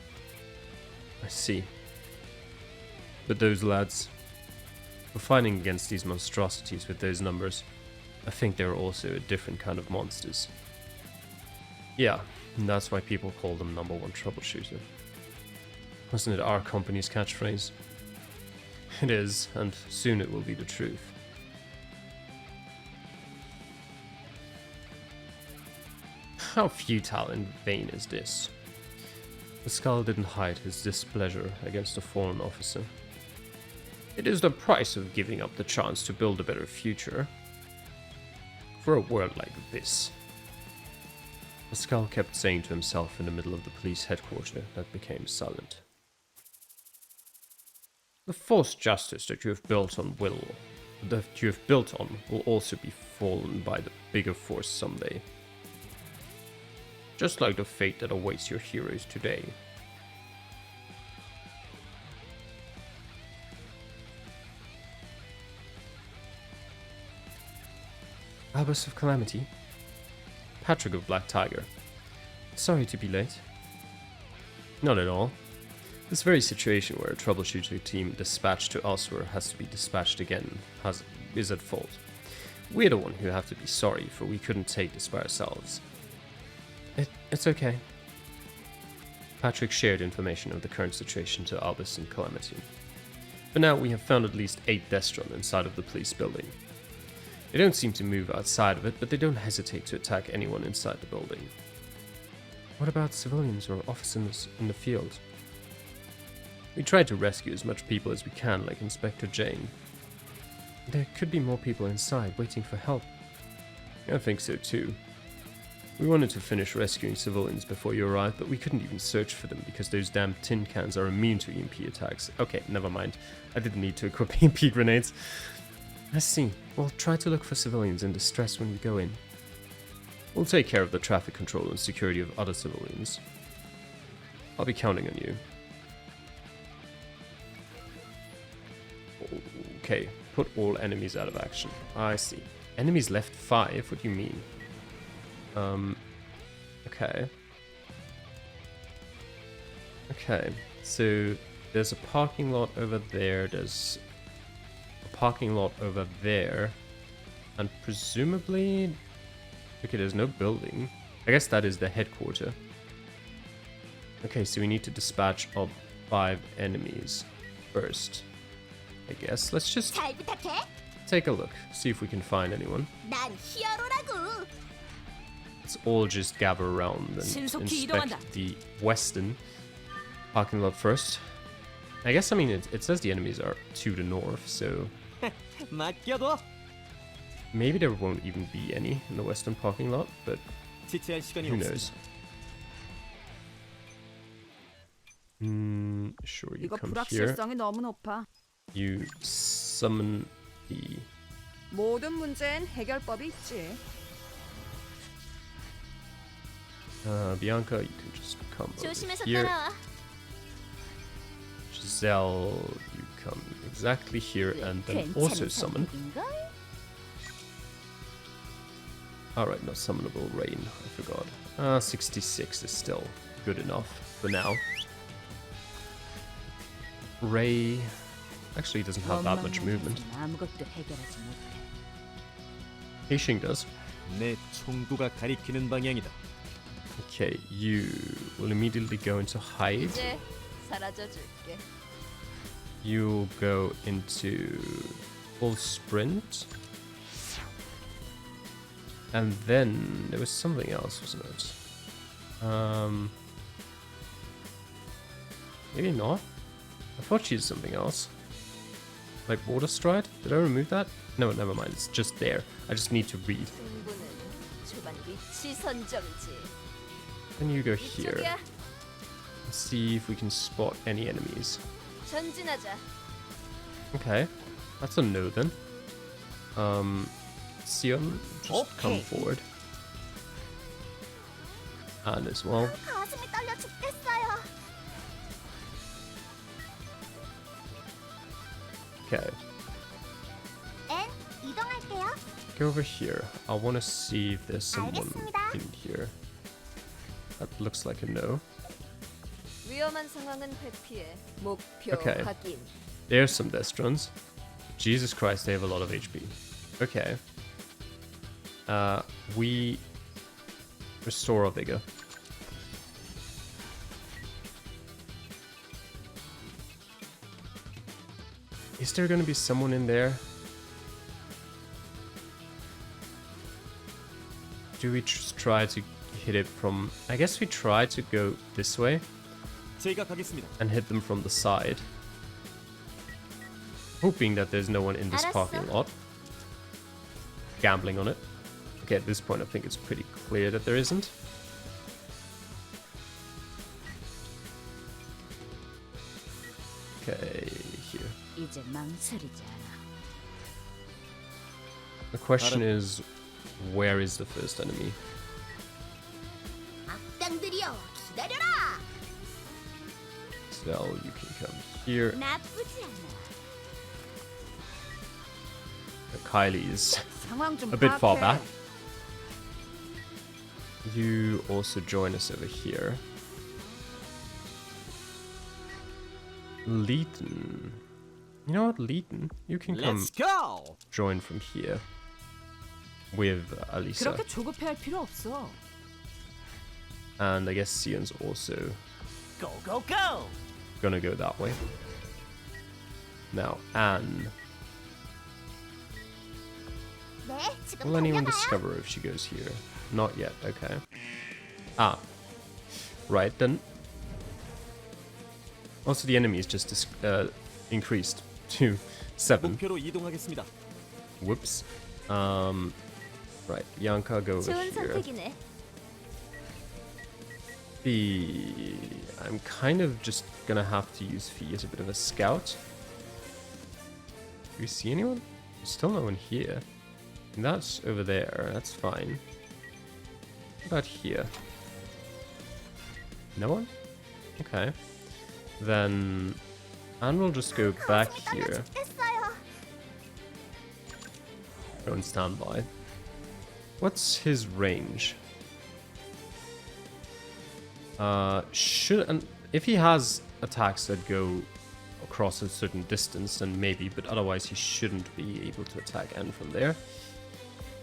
"I see. But those lads, for fighting against these monstrosities with those numbers, I think they're also a different kind of monsters." "Yeah, and that's why people call them #1 troubleshooter. Wasn't it our company's catchphrase?" "It is, and soon it will be the truth." How futile and vain is this? Pascal didn't hide his displeasure against the fallen officer. "It is the price of giving up the chance to build a better future. For a world like this." Pascal kept saying to himself in the middle of the police headquarters that became silent. "The false justice that you have built on will also be fallen by the bigger force someday. Just like the fate that awaits your heroes today." "Albus of Calamity? Patrick of Black Tiger. Sorry to be late." "Not at all. This very situation where a troubleshooter team dispatched to elsewhere has to be dispatched again is at fault. We're the one who have to be sorry, for we couldn't take this by ourselves." It's okay. Patrick shared information of the current situation to Albus and Calamity. For now, we have found at least 8 Destron inside of the police building. They don't seem to move outside of it, but they don't hesitate to attack anyone inside the building. What about civilians or officers in the field? We try to rescue as much people as we can, like Inspector Jane. There could be more people inside waiting for help. I think so too. We wanted to finish rescuing civilians before you arrived, but we couldn't even search for them because those damn tin cans are immune to EMP attacks. Okay, never mind. I didn't need to equip EMP grenades. I see. We'll try to look for civilians in distress when we go in. We'll take care of the traffic control and security of other civilians. I'll be counting on you. Okay, put all enemies out of action. I see. Enemies left 5? What do you mean? Okay. Okay, so there's a parking lot over there, there's a parking lot over there, and presumably... Okay, there's no building. I guess that is the headquarters. Okay, so we need to dispatch up 5 enemies first. I guess. Let's just take a look, see if we can find anyone. Let's all just gather around and inspect the western parking lot first. I guess, I mean, it says the enemies are to the north, so... Maybe there won't even be any in the western parking lot, but who knows. Sure, you come here. You summon the... 모든 문제엔 해결법이 있지. Bianca, you can just come over here. Giselle, you come exactly here and then also summon. Alright, not summonable rain, I forgot. 66 is still good enough for now. Ray actually doesn't have that much movement. Heishing does. Okay, you will immediately go into hide. You'll go into full sprint. And then there was something else, wasn't it? Maybe not. I thought she did something else. Like water stride? Did I remove that? No, never mind. It's just there. I just need to read. Then you go here. Let's see if we can spot any enemies. Okay, that's a no then. Sion, just come forward. And as well. Okay. Go over here. I want to see if there's someone in here. That looks like a no. Okay. There's some Destrons. Jesus Christ, they have a lot of HP. Okay. We restore our vigor. Is there going to be someone in there? Do we just try to hit it from... I guess we try to go this way and hit them from the side. Hoping that there's no one in this parking lot. Gambling on it. Okay, at this point I think it's pretty clear that there isn't. Okay, here. The question is, where is the first enemy? So you can come here. Kylie is a bit far back. You also join us over here. Leighton. You know what, Leighton? You can come join from here with Alisa. And I guess Sion's also Go, go, go! Gonna go that way. Now, Anne. 네, 지금 Will anyone 달려가요. discover if she goes here? Not yet, okay. Ah. Right, then. Also, the enemy is just increased to 7. 목표로 이동하겠습니다. Whoops. Right, Bianca, go over 좋은 here. 선택이네. Fee. I'm kind of just gonna have to use Fee as a bit of a scout. Do we see anyone? There's still no one here. And that's over there. That's fine. What about here? No one? Okay. Then Anne will just go back here. 죽겠어요. Go and stand by. What's his range? If he has attacks that go across a certain distance, then maybe, but otherwise he shouldn't be able to attack N from there.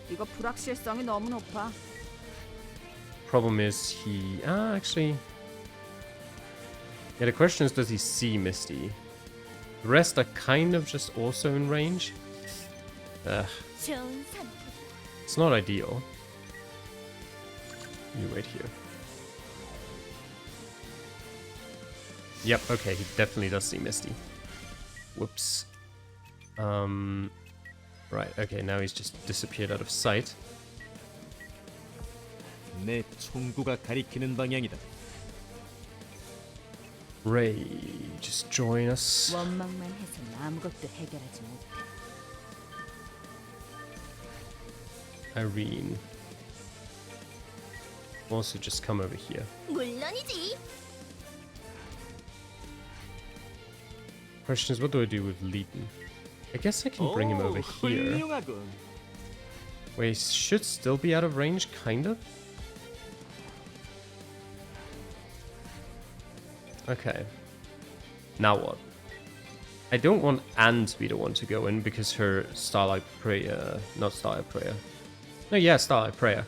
이거 불확실성이 너무 높아. Problem is he actually. Yeah, the question is, does he see Misty? The rest are kind of just also in range. 좋은 선택. It's not ideal. You wait here. Yep, okay, he definitely does see Misty. Whoops. Right, okay, now he's just disappeared out of sight. 내 총구가 가리키는 방향이다. Ray, just join us. 원망만 해서는 아무것도 해결하지 못해. Irene. Also, just come over here. 물론이지. Question is, what do I do with Leighton? I guess I can bring him over here. 훌륭하군. Wait, he should still be out of range, kind of? Okay. Now what? I don't want Anne to be the one to go in because her Starlight Prayer... Not Starlight Prayer. No, yeah, Starlight Prayer.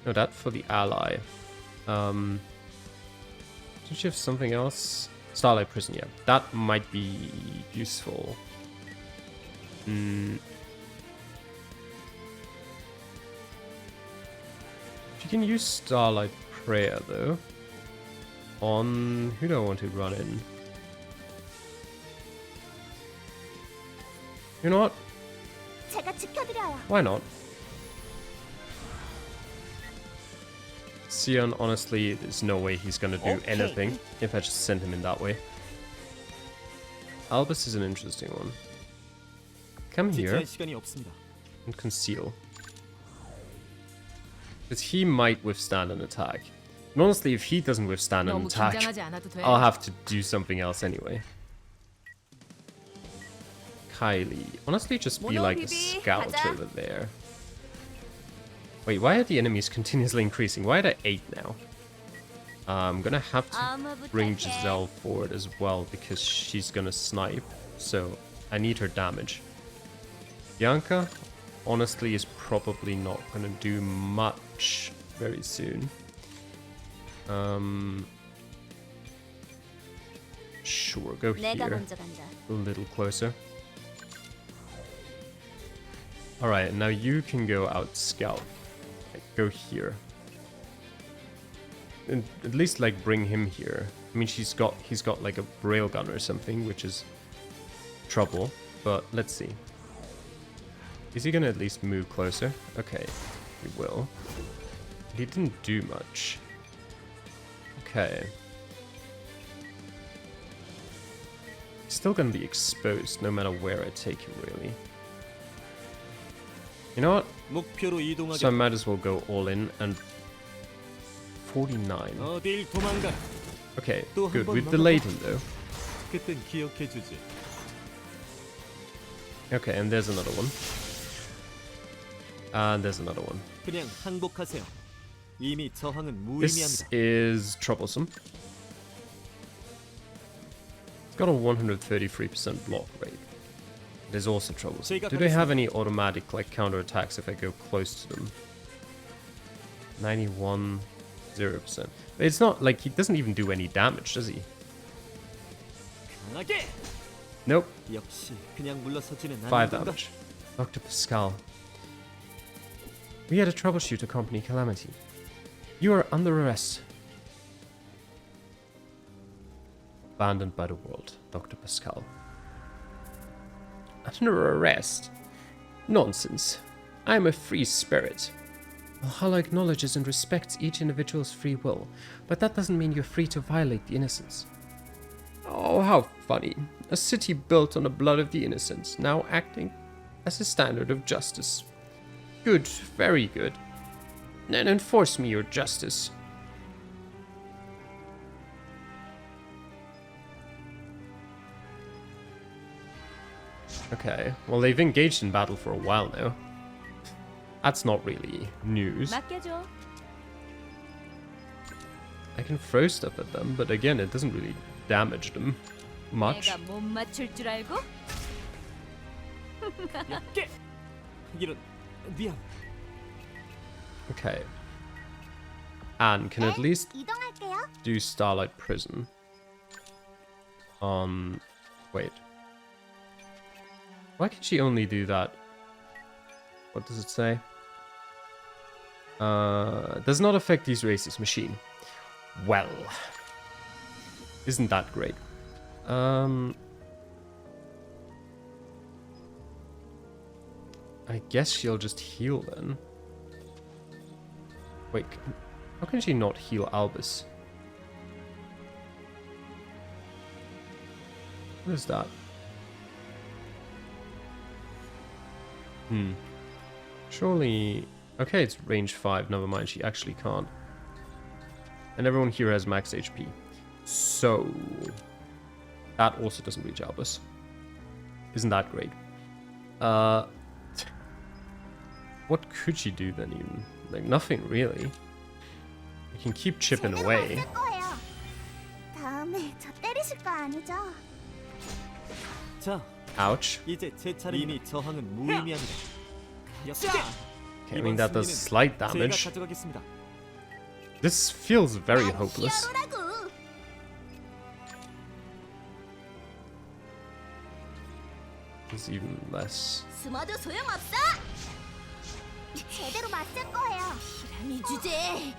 No, that for the ally. Did she have something else? Starlight Prison, yeah. That might be useful. She can use Starlight Prayer, though. On... Who do I want to run in? You know what? 제가 지켜드려요. Why not? Sion, honestly, there's no way he's gonna do Okay. anything if I just send him in that way. Albus is an interesting one. Come here 지체할 시간이 없습니다. and conceal. Because he might withstand an attack. And honestly, if he doesn't withstand an 너무 attack, 긴장하지 않아도 돼. I'll have to do something else anyway. Kylie. Honestly, just be Mono like a BB, scout 가자. over there. Wait, why are the enemies continuously increasing? Why are there 8 now? I'm gonna have to 어머 bring 부탁해. Giselle forward as well because she's gonna snipe. So I need her damage. Bianca, honestly, is probably not gonna do much very soon. Sure, go 내가 here. 먼저 간다. A little closer. Alright, now you can go out scout. Like, go here. And at least like bring him here. I mean he's got like a railgun or something, which is trouble, but let's see. Is he gonna at least move closer? Okay, he will. He didn't do much. Okay. He's still gonna be exposed no matter where I take him, really. You know what? 목표로 So I 이동하겠다. might as well go all in and 49. 어딜 도망가? Okay, 또 good. 한번 We've delayed him though. 그땐 기억해 주지. Okay, and there's another one. And there's another one. 그냥 항복하세요. 이미 저항은 This 무의미합니다. is troublesome. It's got a 133% block rate. It is also troublesome. Do they have any automatic like counter attacks if I go close to them? 91. 0%. It's not like he doesn't even do any damage, does he? 강하게. Nope. 역시 그냥 물러서지는 5 않는 건가? damage. Dr. Pascal. We had a troubleshooter company, Calamity. You are under arrest. Abandoned by the world, Dr. Pascal. Under arrest? Nonsense. I am a free spirit. Valhalla acknowledges and respects each individual's free will, but that doesn't mean you're free to violate the innocents. Oh, how funny. A city built on the blood of the innocents, now acting as a standard of justice. Good, very good. Then enforce me your justice. Okay, well they've engaged in battle for a while now. That's not really news. 맡겨줘. I can throw stuff at them, but again, it doesn't really damage them much. 내가 못 맞출 줄 알고? 얇게. 이런 미안. Okay. Anne can at least 이동할게요. do Starlight Prison. Wait. Why can she only do that? What does it say? Does not affect these races. Machine. Well. Isn't that great? I guess she'll just heal then. Wait, how can she not heal Albus? What is that? Surely... Okay, it's range 5. Never mind, she actually can't. And everyone here has max HP. So... That also doesn't reach Albus. Isn't that great? What could she do then even? Like, nothing really. You can keep chipping 제대로 away. 맞을 거예요. 다음에 저 때리실 거 아니죠? 자, Ouch. 이제 제 차례. 이미 저항은 무의미합니다. 역시. Okay, I mean, that does slight 제가 damage. 가져가겠습니다. This feels very 난 hopeless. 히어로라고. It's even less. 숨어도 소용없어. 제대로 맞을 거예요. 이 주제.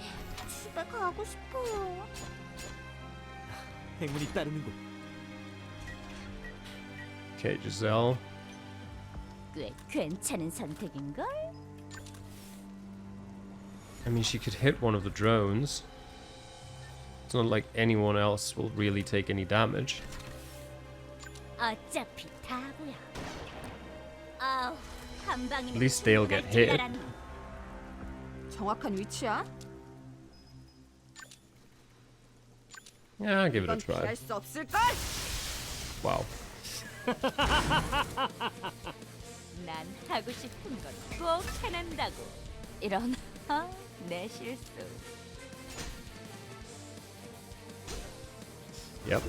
집에 가고 싶어요. 행운이 따르는군. Okay, Giselle. 꽤 괜찮은 선택인걸? I mean, she could hit one of the drones. It's not like anyone else will really take any damage. 어차피 다 보여. 아우, 한 방이면 At least they'll get hit. 정확한 위치야? Yeah, I'll give it a 이건 try. 피할 수 없을걸? Wow. 난 하고 싶은 건 꼭 해낸다고. 이런 내 실수. Yep.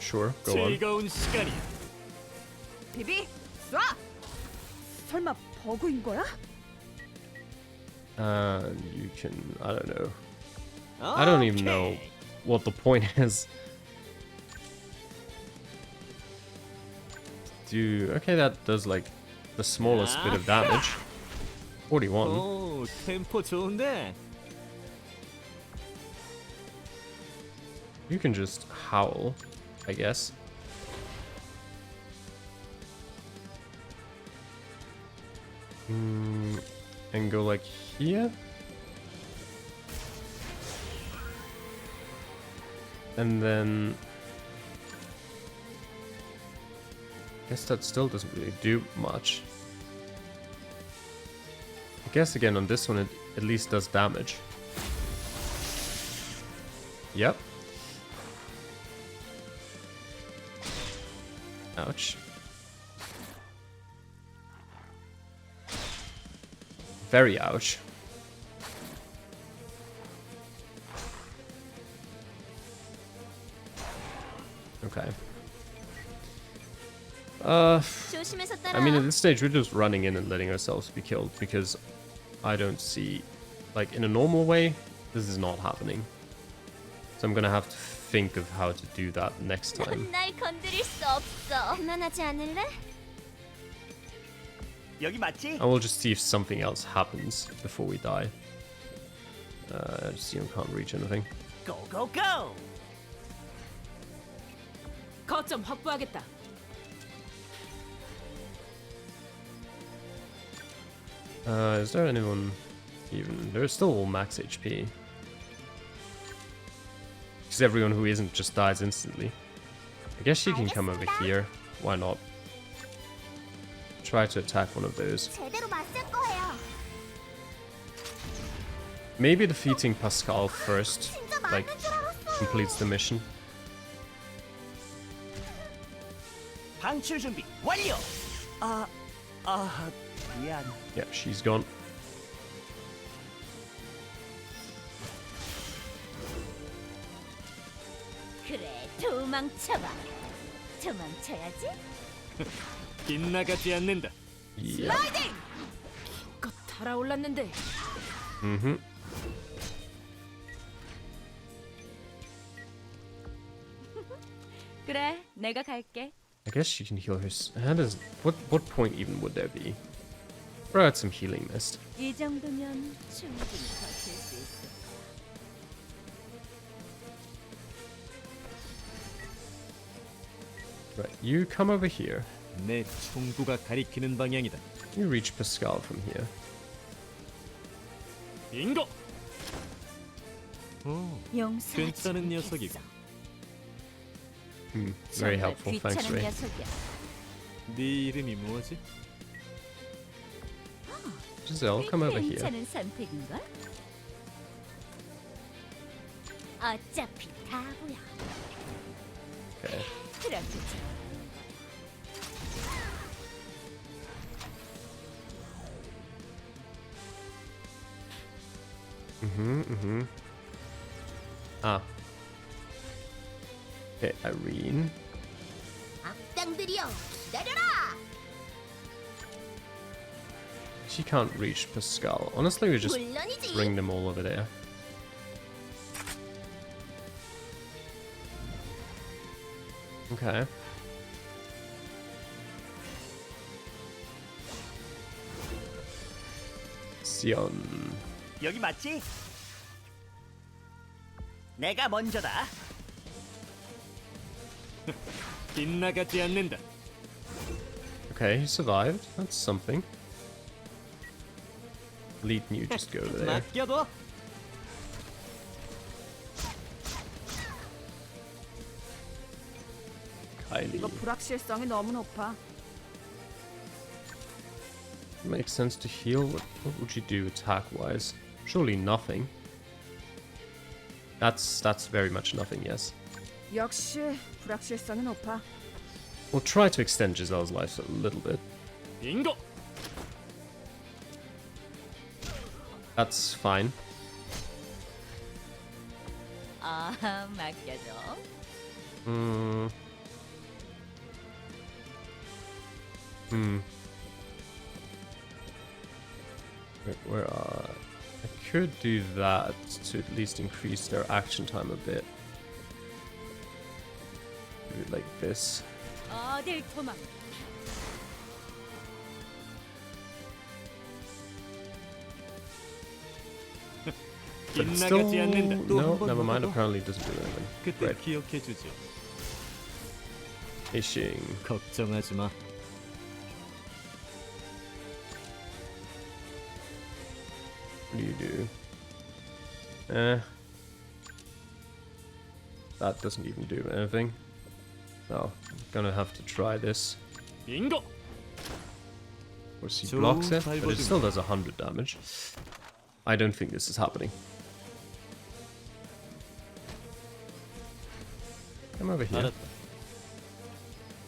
Sure, go on. 즐거운 시간이야. 비비, 쏴! 설마 버그인 거야? And you can, I don't know. I don't even know what the point is. Okay, that does like the smallest bit of damage. 41. 오, 템포 좋은데. You can just howl, I guess. And go like here. And then... I guess that still doesn't really do much. I guess again on this one it at least does damage. Yep. Ouch. Very ouch. Okay. 조심해서 I mean, at 따라. this stage, we're just running in and letting ourselves be killed because I don't see, like, in a normal way, this is not happening. So I'm gonna have to think of how to do that next time. 넌 날 건드릴 수 없어. 그만하지 않을래? 여기 맞지? I will just see if something else happens before we die. Just see, I can't reach anything. Go go go! 거점 확보하겠다. Is there anyone even? They're still all max HP. Because everyone who isn't just dies instantly. I guess she can come over here. Why not? Try to attack one of those. 제대로 맞을 거예요. Maybe defeating Pascal first, 진짜 like, 맞는 줄 알았어. completes the mission. 방출 준비 완료. 미안. Yeah, she's gone. 그래, 도망쳐봐. 도망쳐야지. 빗나가지 않는다. Yeah. 껏 달아올랐는데. Mm-hmm. 그래, 내가 갈게. I guess she can heal her. How does? What point even would there be? Throw out some healing mist. 이 정도면 충분히 버틸 수 있어. Right, you come over here. 내 총구가 가리키는 방향이다. You reach Pascal from here. 빙고. 오, 용서하지 괜찮은 녀석이고. 않겠어. Very 정말 helpful. Thanks, 귀찮은 Ray. 녀석이야. 네 이름이 뭐지? Giselle, come over here. 괜찮은 선택인걸? 어차피 다 보여. Okay. 그렇게 좀. Ah. Okay, Irene. 악당들이여, 기다려라. She can't reach Pascal. Honestly, we just 물론이지. bring them all over there. Okay. Sion. 여기 맞지? 내가 먼저다. 빗나가지 않는다. Okay, he survived. That's something. Lead you just go over there. 맡겨둬. Kylie. 이거 불확실성이 너무 높아. Makes sense to heal. What would you do attack-wise? Surely nothing. That's very much nothing, yes. 역시 불확실성이 높아. We'll try to extend Giselle's life a little bit. 빙고. That's fine. 아, 맡겨줘. Hmm. Wait, where I could do that to at least increase their action time a bit. Do it like this. 어딜 도망. But it's still... 빗나가지 않는다. 또 No, 한 번 never mind. 먹어봐. Apparently it doesn't do anything. 그때 Great. 기억해 주지. Ishing. 걱정하지 마. What do you do? That doesn't even do anything. No, I'm gonna have to try this. 빙고. Of course, he 좋은 blocks it, but it 발버둥. still does 100 damage. I don't think this is happening. Come over here. 알았다.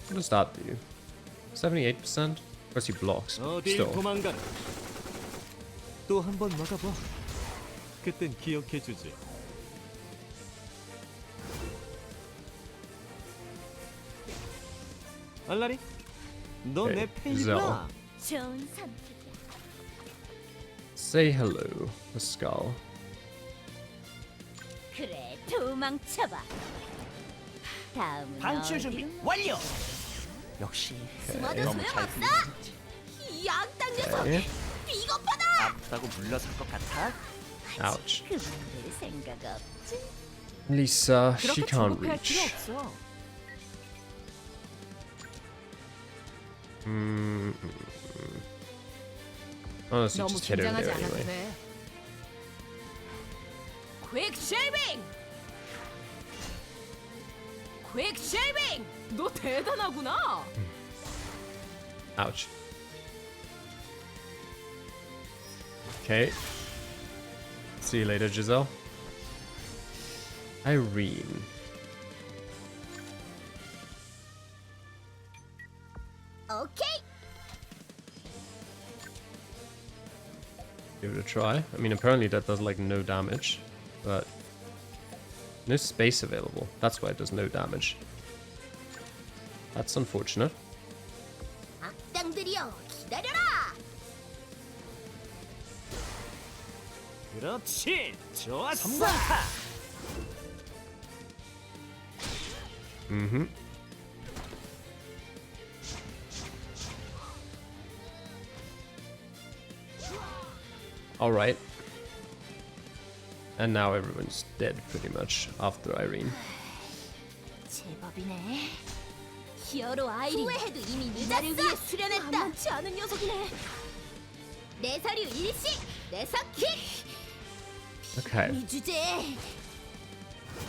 What does that do? 78%? Of course, he blocks. 어딜 Still. 도망가나. 또 한 번 막아봐. 그땐 기억해 주지. 알라리, 너 내 Okay, 팬이구나. 좋은 선택이야. Say hello, Pascal. 그래, 도망쳐봐. 다음은 방출 준비 어디로? 완료. 역시 숨어도 너무 잘 소용없어. 들리는지. 이 악당 녀석 Okay. 비겁하다. 아프다고 물러설 것 같아? Ouch. 그만둘 생각 없지? Lisa, she 그렇게 can't 조급해할 필요 reach. 없어. Honestly, 너무 just head over 긴장하지 there 않아도 anyway. 돼. 퀵 쉐이빙! 퀵 쉐이빙! 너 대단하구나. Ouch. Okay. See you later, Giselle. Irene. 오케이. Give it a try. I mean, apparently that does like no damage, but no space available. That's why it does no damage. That's unfortunate. 악당들이여 기다려라. 그렇지. 좋았어. 성공타. Mm-hmm. Alright. And now everyone's dead pretty much after Irene. 제법이네. 히어로 아이린. 후회해도 이미 늦었어. 위해 수련했다. 만만치 않은 녀석이네. 내 서류 일시. 내 석킥. Okay. 이 주제.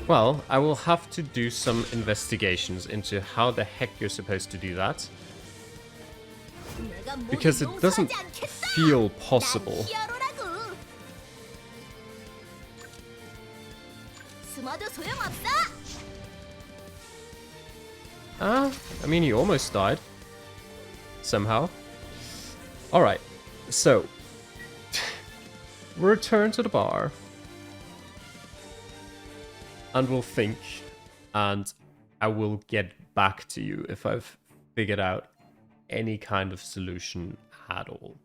Well, I will have to do some investigations into how the heck you're supposed to do that. 내가 모두 Because it doesn't 용서하지 않겠어. feel 난 possible. 히어로라고. 숨어도 소용없어. I mean, he almost died. Somehow. Alright, so. Return to the bar. And we'll think. And I will get back to you if I've figured out any kind of solution at all.